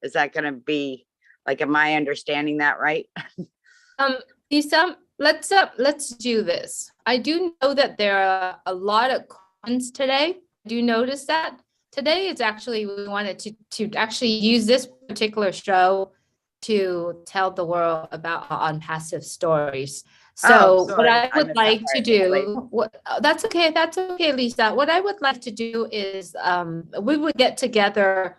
Is that going to be am I understanding that right? Lisa, let's do this. I do know that there are a lot of comments today. Do you notice that? Today is actually, we wanted to actually use this particular show to tell the world about our on-passive stories. So what I would like to do, that's okay, Lisa. What I would like to do is we would get together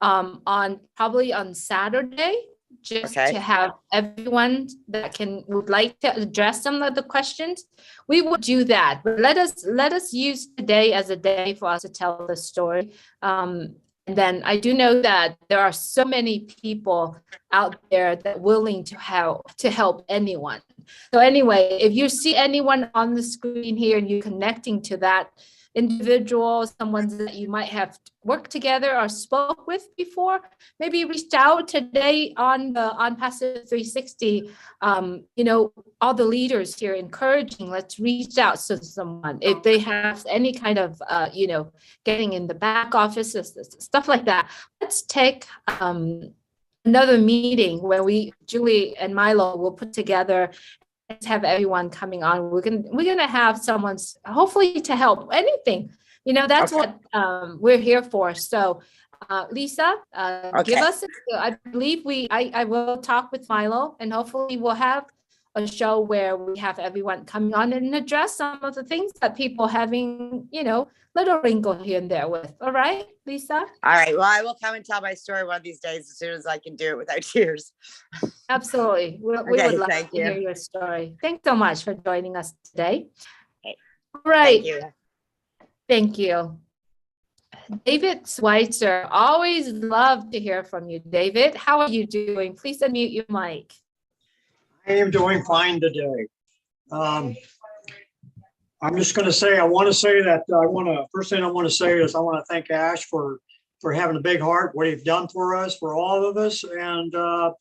probably on Saturday, just to have everyone that would like to address some of the questions. We would do that, but let us use today as a day for us to tell the story. And then I do know that there are so many people out there that are willing to help anyone. So anyway, if you see anyone on the screen here and you're connecting to that individuals, someone that you might have worked together or spoke with before, maybe reached out today on the On Passive 360. You know, all the leaders here encouraging, let's reach out to someone if they have any kind of, you know, getting in the back office, stuff like that. Let's take another meeting where Julie and Milo will put together, let's have everyone coming on. We're gonna have someone's hopefully to help anything. You know, that's what we're here for. So Lisa, give us, I believe I will talk with Milo, and hopefully we'll have a show where we have everyone coming on and address some of the things that people having, you know, little wrinkle here and there with. All right, Lisa? All right. Well, I will come and tell my story one of these days as soon as I can do it without tears. Absolutely. We would love to hear your story. Thanks so much for joining us today. Okay. All right. Thank you. Thank you. David Schweitzer, always love to hear from you, David. How are you doing? Please unmute your mic. I am doing fine today. I'm just going to say, I want to say that first thing I want to say is I want to thank Ash for having a big heart, what he's done for us, for all of us. And I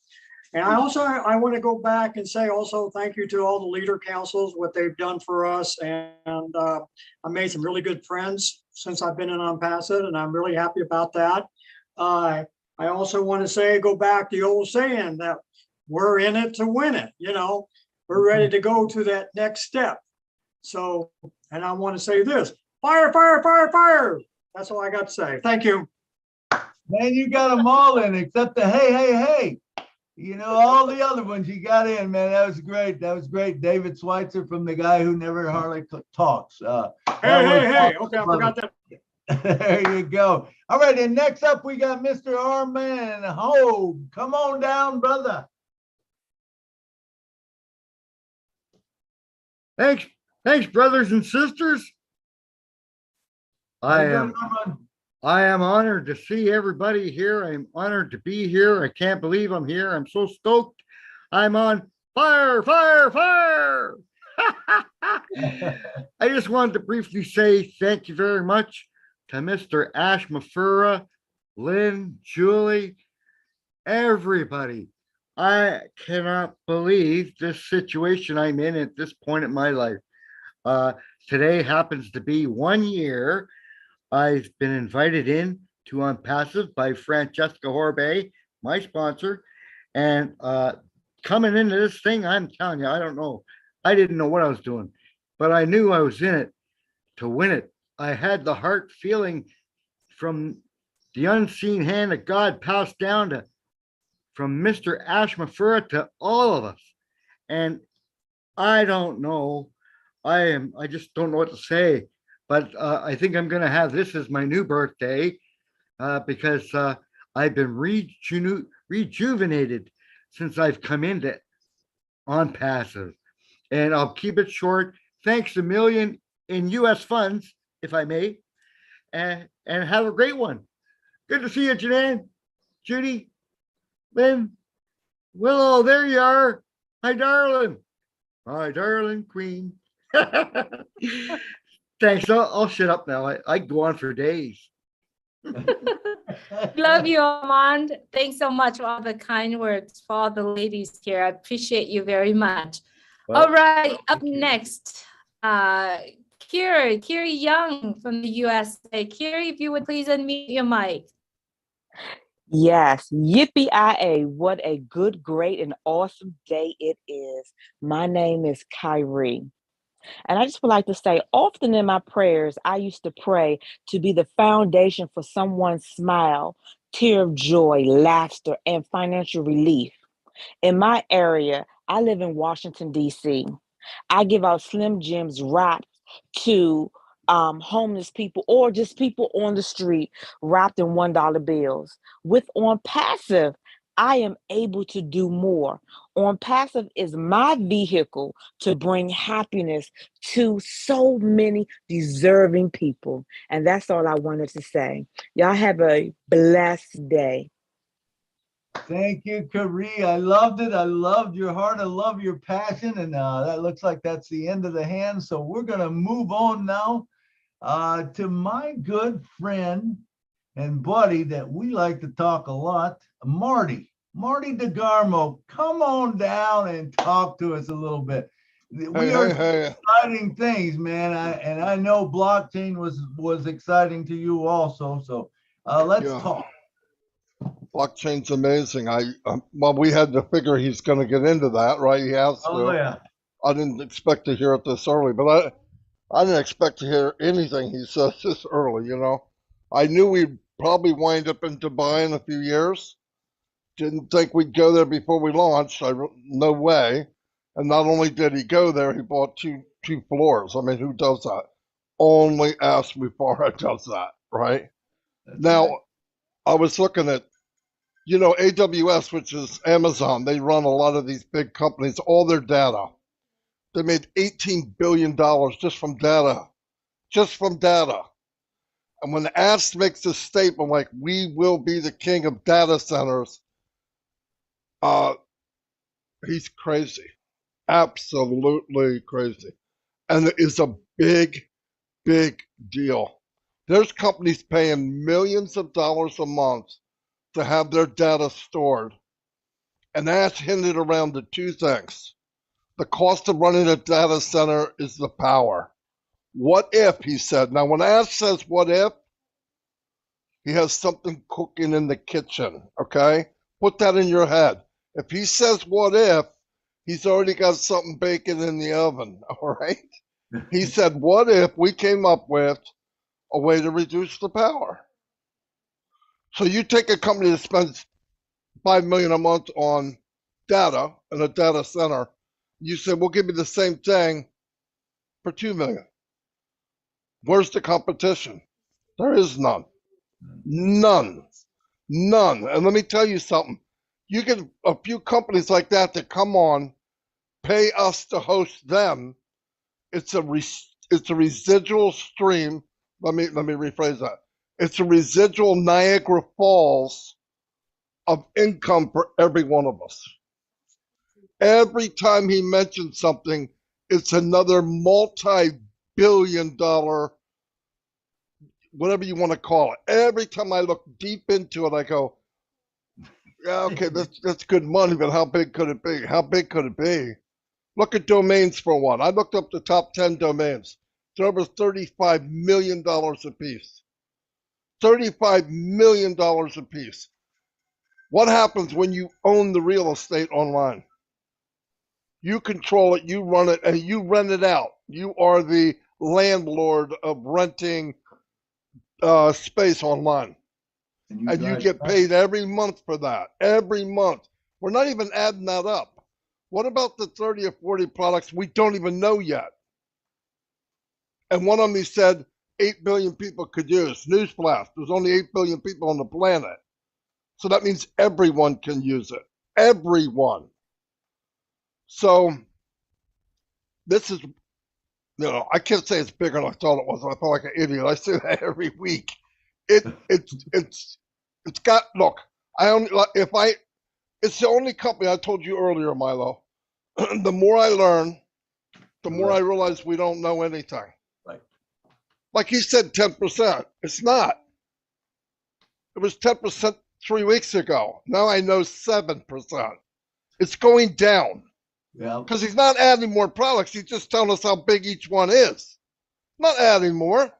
want to go back and say also thank you to all the leader councils, what they've done for us. And I made some really good friends since I've been in On Passive, and I'm really happy about that. I also want to say, go back to the old saying that we're in it to win it. You know, we're ready to go to that next step. So, and I want to say this, fire, fire, fire, fire. That's all I got to say. Thank you. Man, you got them all in except the hey, hey, hey. You know, all the other ones you got in, man. That was great. That was great. David Schweitzer from the guy who never hardly talks. Hey. Okay, I forgot that. There you go. All right, and next up we got Mr. Armand Hogue. Come on down, brother. Thanks, brothers and sisters. I am honored to see everybody here. I'm honored to be here. I can't believe I'm here. I'm so stoked. I'm on fire, fire, fire. I just wanted to briefly say thank you very much to Mr. Ash Mafura, Lynn, Julie, everybody. I cannot believe this situation I'm in at this point in my life. Today happens to be 1 year. I've been invited in to On Passive by Francesca Horbe, my sponsor. And coming into this thing, I'm telling you, I don't know. I didn't know what I was doing, but I knew I was in it to win it. I had the heart feeling from the unseen hand of God passed down from Mr. Ash Mafura to all of us. And I don't know. I just don't know what to say. But I think I'm going to have this as my new birthday because I've been rejuvenated since I've come into On Passive. And I'll keep it short. Thanks a million in US funds, if I may. And have a great one. Good to see you, Janine, Judy, Lynn, Willow. There you are. Hi, darling. My darling queen. Thanks. I'll shut up now. I go on for days. Love you, Armand. Thanks so much for all the kind words for all the ladies here. I appreciate you very much. Well, all right, up next, Kiri Young from the USA. Kiri, if you would please unmute your mic. Yes, yippee-i-a, what a good, great, and awesome day it is. My name is Kyrie. And I just would like to say, often in my prayers, I used to pray to be the foundation for someone's smile, tear of joy, laughter, and financial relief. In my area, I live in Washington, D.C. I give out Slim Jims wrapped to homeless people or just people on the street wrapped in $1 bills. With On Passive, I am able to do more. On Passive is my vehicle to bring happiness to so many deserving people. And that's all I wanted to say. Y'all have a blessed day. Thank you, Kari. I loved it. I loved your heart. I love your passion. And that looks like that's the end of the hand. So we're going to move on now. To my good friend and buddy that we like to talk a lot, Marty DeGarmo, come on down and talk to us a little bit. We are exciting things, man. I know blockchain was exciting to you also. So let's talk. Blockchain's amazing. Well, we had to figure he's going to get into that, right? He has to. Oh yeah. I didn't expect to hear it this early, but I didn't expect to hear anything he says this early. You know, I knew we'd probably wind up in Dubai in a few years. Didn't think we'd go there before we launched. No way. And not only did he go there, he bought two floors. I mean, who does that? Only Ask Mufara does that, right? Now, I was looking at, AWS, which is Amazon. They run a lot of these big companies, all their data. They made $18 billion just from data. Just from data. And when Ask makes this statement like, we will be the king of data centers, he's crazy. Absolutely crazy. And it is a big, big deal. There's companies paying millions of dollars a month to have their data stored. And Ash hinted around to two things. The cost of running a data center is the power. What if, he said. Now, when Ash says what if, he has something cooking in the kitchen, okay? Put that in your head. If he says what if, he's already got something baking in the oven, all right? He said, what if we came up with a way to reduce the power? So you take a company that spends $5 million a month on data in a data center, you say, we'll give you the same thing for $2 million. Where's the competition? There is none. None. And let me tell you something. You get a few companies like that that come on, pay us to host them. It's a residual stream. Let me rephrase that. It's a residual Niagara Falls of income for every one of us. Every time he mentions something, it's another multi-billion-dollar, whatever you want to call it. Every time I look deep into it, I go, yeah, okay, that's good money, but how big could it be? How big could it be? Look at domains for one. I looked up the top 10 domains. They're over $35 million a piece. $35 million a piece. What happens when you own the real estate online? You control it, you run it, and you rent it out. You are the landlord of renting space online. And you get paid every month for that. Every month. We're not even adding that up. What about the 30 or 40 products we don't even know yet? And one of them he said 8 billion people could use. Newsflash, there's only 8 billion people on the planet. So that means everyone can use it. Everyone. So this is, I can't say it's bigger than I thought it was. I feel like an idiot. I say that every week. It's got, look, it's the only company I told you earlier, Milo. The more I learn, the more I realize we don't know anything. Right. Like he said, 10%. It's not. It was 10% 3 weeks ago. Now I know 7%. It's going down. Yeah. Because he's not adding more products. He's just telling us how big each one is. Not adding more.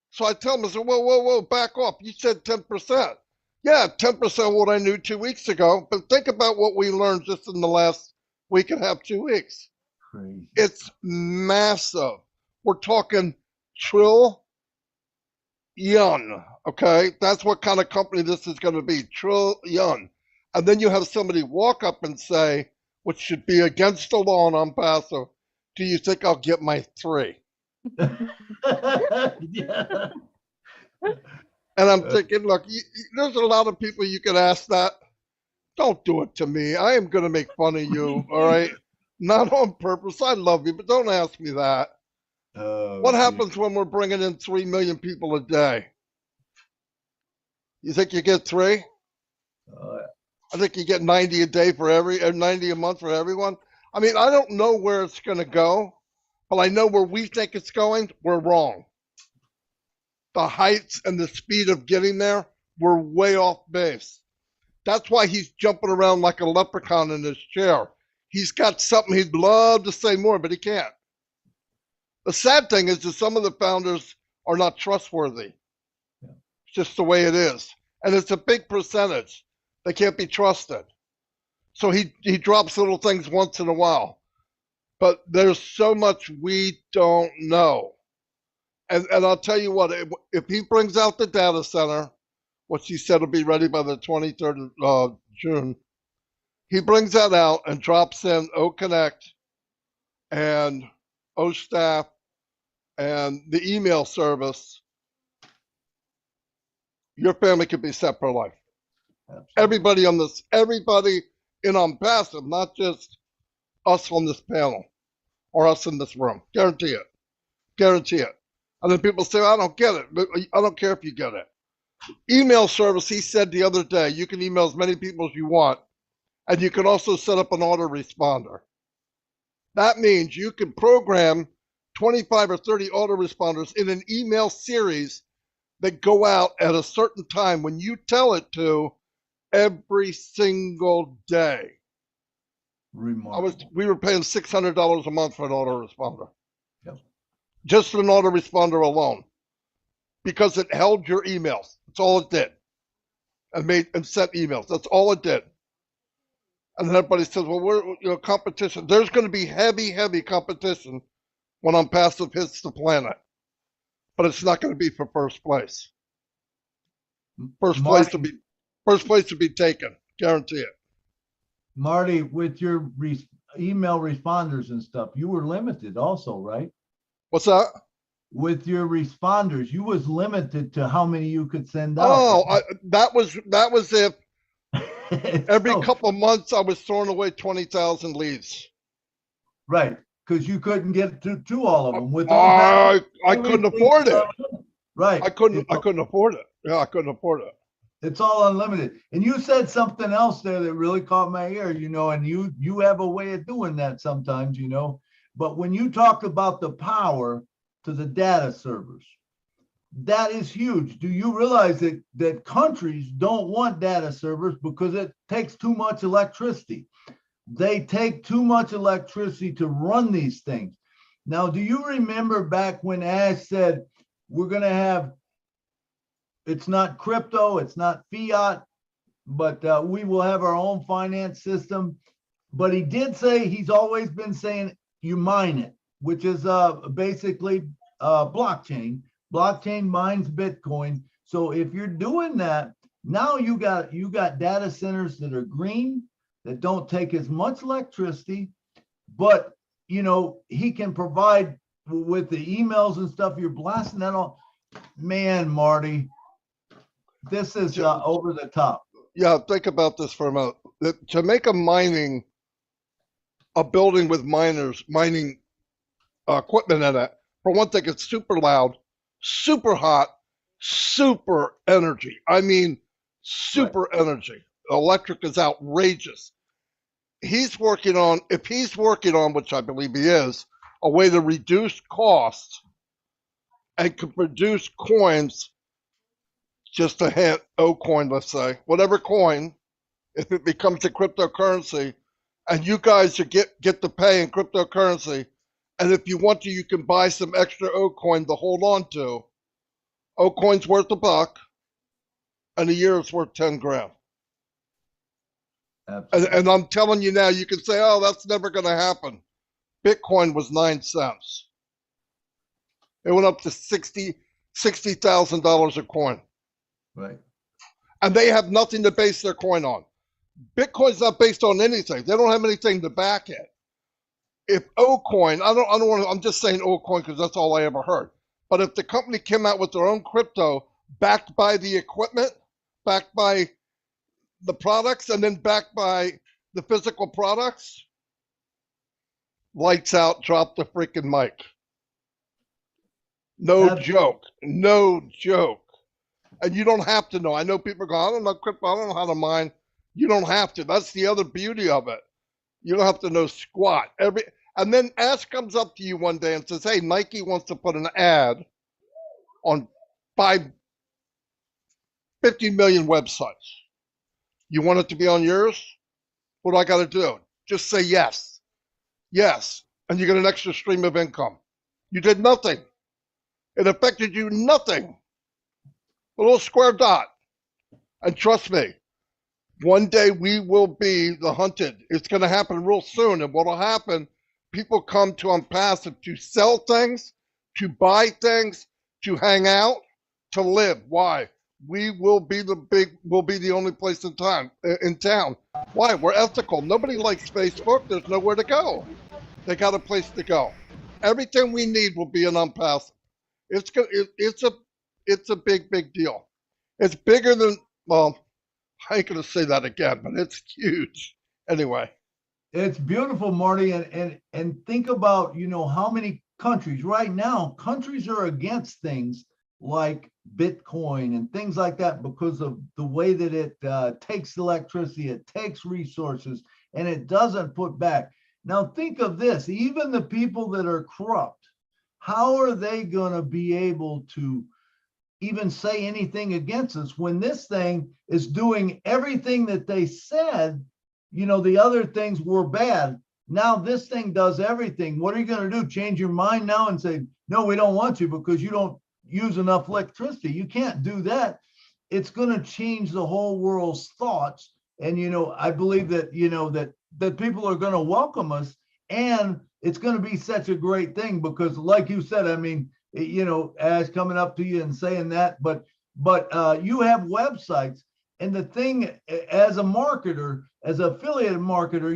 So I tell him, I said, whoa, back off. You said 10%. Yeah, 10% what I knew 2 weeks ago. But think about what we learned just in the last week and a half, 2 weeks. Crazy. It's massive. We're talking trillion. Okay, that's what kind of company this is going to be. Trillion. And then you have somebody walk up and say, which should be against the law and I'm passive, do you think I'll get my 3? Yeah. And I'm thinking, look, there's a lot of people you could ask that. Don't do it to me. I am going to make fun of you, all right? Not on purpose. I love you, but don't ask me that. What happens when we're bringing in 3 million people a day? You think you get 3? I think you get 90 a day for 90 a month for everyone. I mean, I don't know where it's going to go, but I know where we think it's going, we're wrong. the heights and the speed of getting there were way off base. That's why he's jumping around like a leprechaun in his chair. He's got something he'd love to say more, but he can't. The sad thing is that some of the founders are not trustworthy. It's just the way it is. And it's a big percentage. They can't be trusted. So he drops little things once in a while. But there's so much we don't know. And I'll tell you what, if he brings out the data center, which he said will be ready by the 23rd of June, he brings that out and drops in O Connect and O Staff and the email service, your family could be set for life. Everybody in Passive, not just us on this panel or us in this room. Guarantee it. Guarantee it. And then people say, I don't get it. But I don't care if you get it. Email service, he said the other day, you can email as many people as you want, and you can also set up an autoresponder. That means you can program 25 or 30 autoresponders in an email series that go out at a certain time when you tell it to every single day. We were paying $600 a month for an autoresponder. Yep. Just an autoresponder alone. Because it held your emails. That's all it did. And sent emails. That's all it did. And then everybody says, well, we're competition. There's going to be heavy, heavy competition when Passive hits the planet. But it's not going to be for first place. First place to be taken. Guarantee it. Marty, with your email responders and stuff, you were limited also, right? What's that? With your responders, you was limited to how many you could send out. Oh, that was if every couple of months I was throwing away 20,000 leads. Right, because you couldn't get to all of them. With I couldn't afford it. Right. I couldn't afford it. Yeah, I couldn't afford it. It's all unlimited. And you said something else there that really caught my ear, and you have a way of doing that sometimes, But when you talk about the power to the data servers, that is huge. Do you realize that countries don't want data servers because it takes too much electricity? They take too much electricity to run these things. Now, do you remember back when Ash said, we're going to have, it's not crypto, it's not fiat, but we will have our own finance system. But he did say, he's always been saying, you mine it, which is basically blockchain. Blockchain mines Bitcoin. So if you're doing that, now you got data centers that are green, that don't take as much electricity, but he can provide with the emails and stuff. You're blasting that all. Man, Marty, this is over the top. Yeah, think about this for a moment. To make a building with mining equipment in it, for one thing, it's super loud, super hot, super energy. I mean, super energy. Electric is outrageous. If he's working on, which I believe he is, a way to reduce costs and can produce coins, just a hint, O coin, let's say, whatever coin, if it becomes a cryptocurrency, and you guys get to pay in cryptocurrency, and if you want to, you can buy some extra O coin to hold on to. O coin's worth $1, and a year it's worth 10 grand. And I'm telling you now, you can say, oh, that's never going to happen. Bitcoin was 9 cents. It went up to $60,000 a coin. Right. And they have nothing to base their coin on. Bitcoin's not based on anything. They don't have anything to back it. If O coin, I don't want to, I'm just saying O coin because that's all I ever heard. But if the company came out with their own crypto backed by the equipment, backed by the products, and then backed by the physical products, lights out, drop the freaking mic. No joke. No joke. And you don't have to know. I know people go, I don't know crypto, I don't know how to mine. You don't have to. That's the other beauty of it. You don't have to know squat. And then Ash comes up to you one day and says, hey, Nike wants to put an ad on buy 50 million websites. You want it to be on yours? What do I got to do? Just say yes. Yes. And you get an extra stream of income. You did nothing. It affected you nothing. A little square dot. And trust me, one day we will be the hunted. It's going to happen real soon. And what will happen, people come to Unpassive to sell things, to buy things, to hang out, to live. Why? We will be we'll be the only place in town. Why? We're ethical. Nobody likes Facebook. There's nowhere to go. They got a place to go. Everything we need will be in Unpassive. It's a big deal. It's bigger than, well, I ain't gonna say that again, but it's huge. Anyway. It's beautiful, Marty, and think about, how many countries right now, countries are against things like Bitcoin and things like that because of the way that it takes electricity, it takes resources, and it doesn't put back. Now think of this, even the people that are corrupt, how are they gonna be able to even say anything against us when this thing is doing everything that they said, the other things were bad. Now this thing does everything. What are you going to do? Change your mind now and say, no, we don't want you because you don't use enough electricity. You can't do that. It's going to change the whole world's thoughts. And, I believe that, that people are going to welcome us, and it's going to be such a great thing because like you said, I mean, as coming up to you and saying that, but you have websites, and the thing as a marketer, as an affiliate marketer,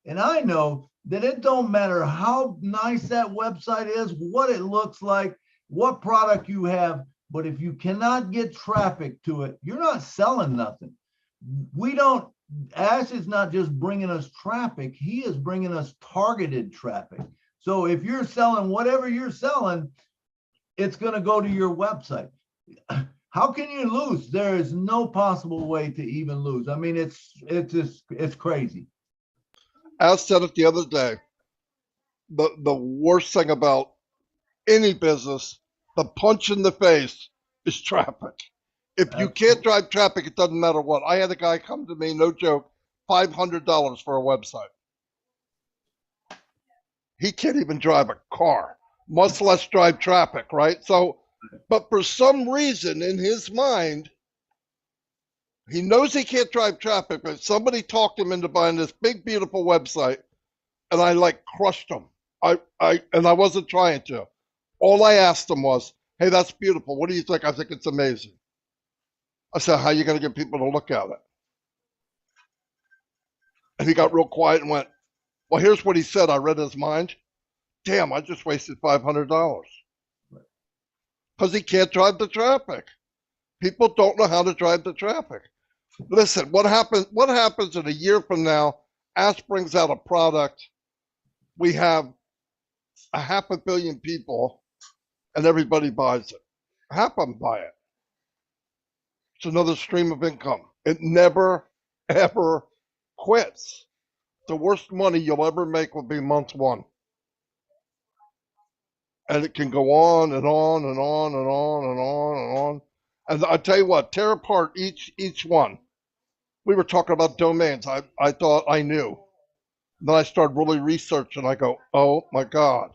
and I know that it don't matter how nice that website is, what it looks like, what product you have, but if you cannot get traffic to it, you're not selling nothing. Ash is not just bringing us traffic, he is bringing us targeted traffic. So if you're selling whatever you're selling, it's going to go to your website. How can you lose? There is no possible way to even lose. I mean, it's crazy. As said it the other day, the worst thing about any business, the punch in the face, is traffic. If you can't drive traffic, it doesn't matter what. I had a guy come to me, no joke, $500 for a website. He can't even drive a car, much less drive traffic, right? So, but for some reason in his mind, he knows he can't drive traffic, but somebody talked him into buying this big, beautiful website, and I crushed him. I wasn't trying to. All I asked him was, hey, that's beautiful. What do you think? I think it's amazing. I said, how are you going to get people to look at it? And he got real quiet and went, well, here's what he said. I read his mind. Damn, I just wasted $500. Because he can't drive the traffic. People don't know how to drive the traffic. Listen, what happens in a year from now? Ash brings out a product. We have 500 million people, and everybody buys it. Half of them buy it. It's another stream of income. It never, ever quits. The worst money you'll ever make will be month one. And it can go on and on and on and on and on and on. And I tell you what, tear apart each one. We were talking about domains. I thought I knew. Then I started really researching. I go, oh my God.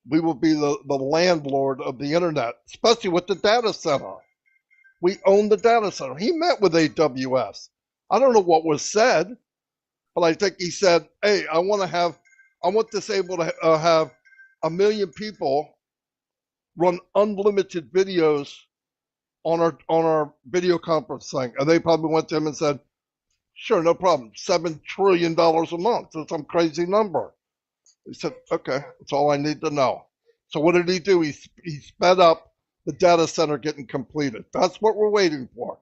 We will be the landlord of the internet, especially with the data center. We own the data center. He met with AWS. I don't know what was said, but I think he said, hey, I want this able to have 1 million people run unlimited videos on our video conference thing. And they probably went to him and said, sure, no problem. $7 trillion a month. That's some crazy number. He said, okay, that's all I need to know. So what did he do? He sped up the data center getting completed. That's what we're waiting for.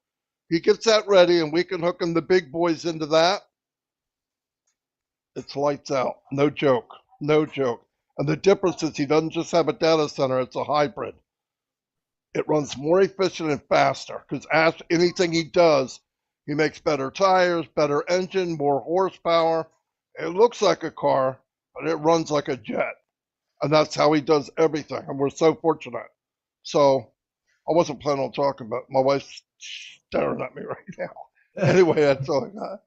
He gets that ready and we can hook him the big boys into that. It's lights out. No joke. No joke. And the difference is he doesn't just have a data center, it's a hybrid. It runs more efficient and faster because anything he does, he makes better tires, better engine, more horsepower. It looks like a car, but it runs like a jet. And that's how he does everything. And we're so fortunate. So I wasn't planning on talking, but my wife's staring at me right now. Anyway, that's all I got.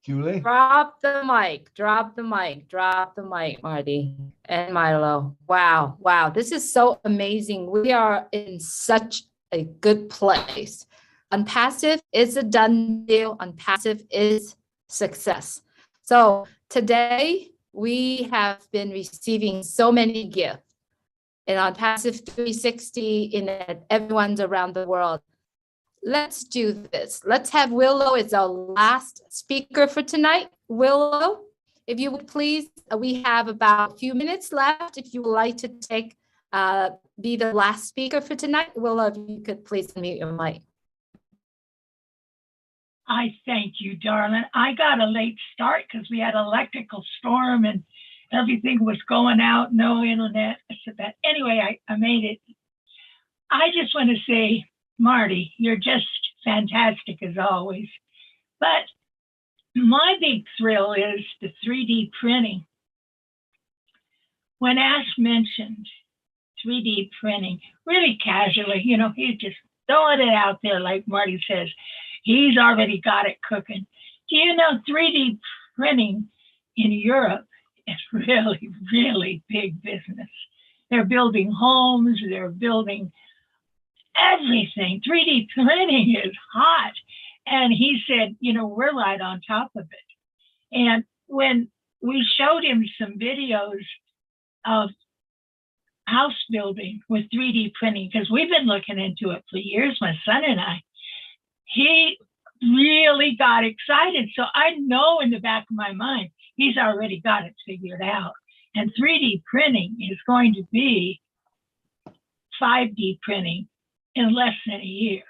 Julie? Drop the mic, drop the mic, drop the mic, Marty and Milo. Wow, wow, this is so amazing. We are in such a good place. Unpassive is a done deal. Unpassive is success. So today we have been receiving so many gifts in Unpassive 360 in that everyone's around the world. Let's do this. Let's have Willow as our last speaker for tonight. Willow, if you would please, we have about a few minutes left. If you would like to be the last speaker for tonight, Willow, if you could please unmute your mic. I thank you, darling. I got a late start because we had an electrical storm and everything was going out, no internet. But anyway, I made it. I just want to say, Marty, you're just fantastic as always. But my big thrill is the 3D printing. When Ash mentioned 3D printing, really casually, he just throwing it out there like Marty says. He's already got it cooking. Do you know 3D printing in Europe is really, really big business? They're building homes, they're building everything. 3D printing is hot. And he said, we're right on top of it. And when we showed him some videos of house building with 3D printing, because we've been looking into it for years, my son and I, he really got excited. So I know in the back of my mind, he's already got it figured out. And 3D printing is going to be 5D printing in less than a year.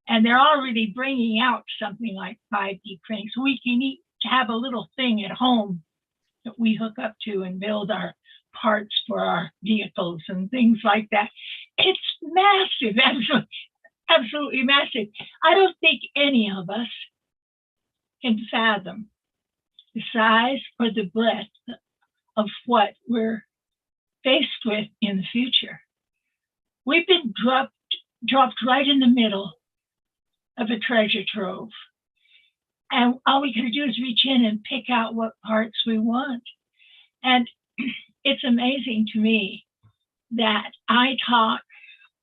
And they're already bringing out something like 5D printing. So we can have a little thing at home that we hook up to and build our parts for our vehicles and things like that. It's massive, absolutely massive. I don't think any of us can fathom the size or the breadth of what we're faced with in the future. We've been dropped right in the middle of a treasure trove. And all we gotta do is reach in and pick out what parts we want. And it's amazing to me that I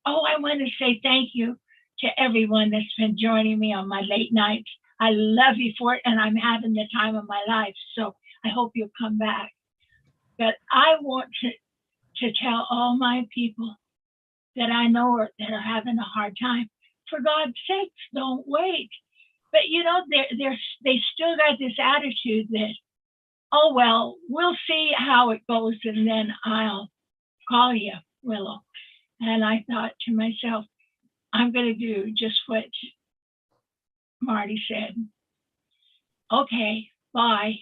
want to say thank you to everyone that's been joining me on my late nights. I love you for it, and I'm having the time of my life. So I hope you'll come back. But I want to tell all my people that I know that are having a hard time, for God's sakes, don't wait. But they still got this attitude that, oh, well, we'll see how it goes and then I'll call you, Willow. And I thought to myself, I'm going to do just what Marty said. Okay, bye.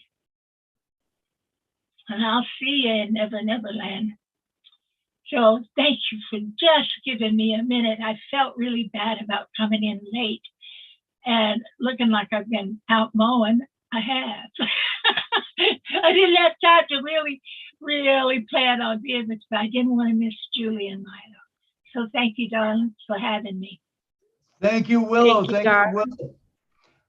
And I'll see you in Never Never Land. So thank you for just giving me a minute. I felt really bad about coming in late and looking like I've been out mowing. I have. I didn't have time to really plan on being with you, but I didn't want to miss Julie and Milo. So thank you, darling, for having me. Thank you, Willow. Thank you, Thank you, Willow.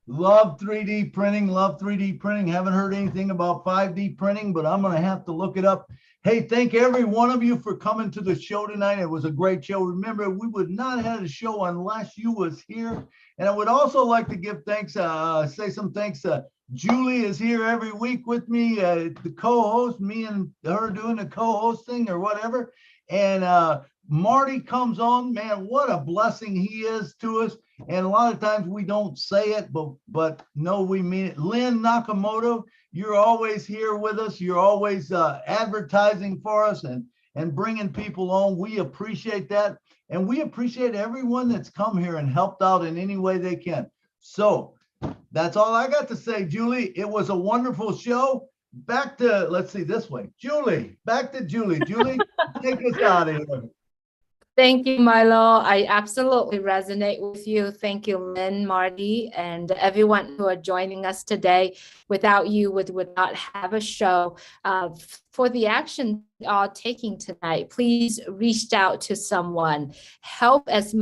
Love 3D printing, love 3D printing. Haven't heard anything about 5D printing, but I'm going to have to look it up. Hey, thank every one of you for coming to the show tonight. It was a great show. Remember, we would not have had a show unless you was here. And I would also like to give thanks, say some thanks. Julie is here every week with me, the co-host, me and her doing the co-hosting or whatever. And Marty comes on, man, what a blessing he is to us. And a lot of times we don't say it, but no, we mean it. Lynn Nakamoto, you're always here with us. You're always advertising for us and bringing people on. We appreciate that. And we appreciate everyone that's come here and helped out in any way they can. So that's all I got to say, Julie. It was a wonderful show. Back to, let's see, this way. Julie, back to Julie. Julie, take us out of here. Thank you, Milo. I absolutely resonate with you. Thank you, Lynn, Marty, and everyone who are joining us today. Without you, we would not have a show. For the action you are taking tonight, please reach out to someone. Help as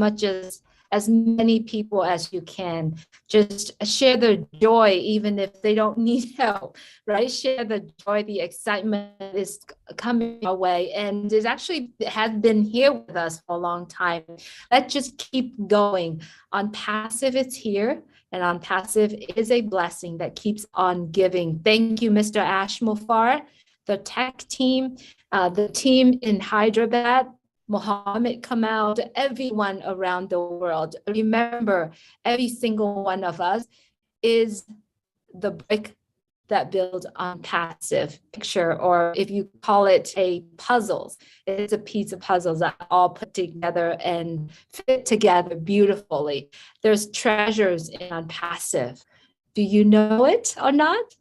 many people as you can. Just share the joy, even if they don't need help, right? Share the joy, the excitement is coming our way, and it actually has been here with us for a long time. Let's just keep going. On Passive, it's here, and on Passive is a blessing that keeps on giving. Thank you, Mr. Ash Mufar, the tech team, the team in Hyderabad, Mohammed Kamal, to everyone around the world. Remember, every single one of us is the brick that builds on Passive picture, or if you call it a puzzles, it's a piece of puzzles that all put together and fit together beautifully. There's treasures in Passive. Do you know it or not?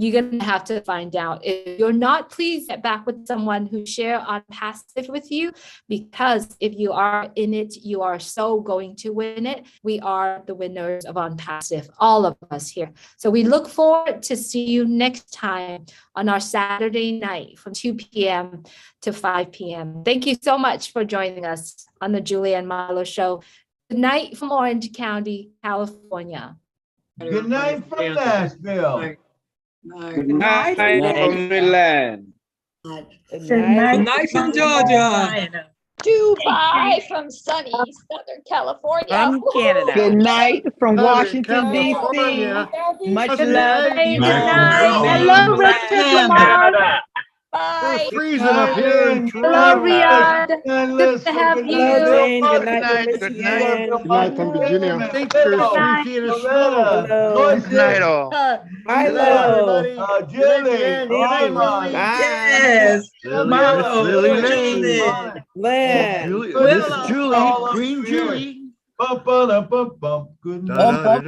You're going to have to find out. If you're not, please get back with someone who share on Passive with you, because if you are in it, you are so going to win it. We are the winners of On Passive, all of us here. So we look forward to see you next time on our Saturday night from 2 p.m. to 5 p.m. Thank you so much for joining us on the Julie and Milo Show. Good night from Orange County, California. Good night from Nashville. Good night from Milan. Good night from Georgia. Dubai from sunny Southern California. From Canada. Good night from Washington, D.C. Much love to you all. Hello, Richard Lamar. It's freezing up here in Hello, Toronto. Riyadh. Good to have you. Good night. Good night. Good night from Virginia. Thanks for 3 feet of snow. Good night, all. Milo. Julie. Yes. Milo. Julie. Lynn. Miss Julie. Queen Julie. Good night.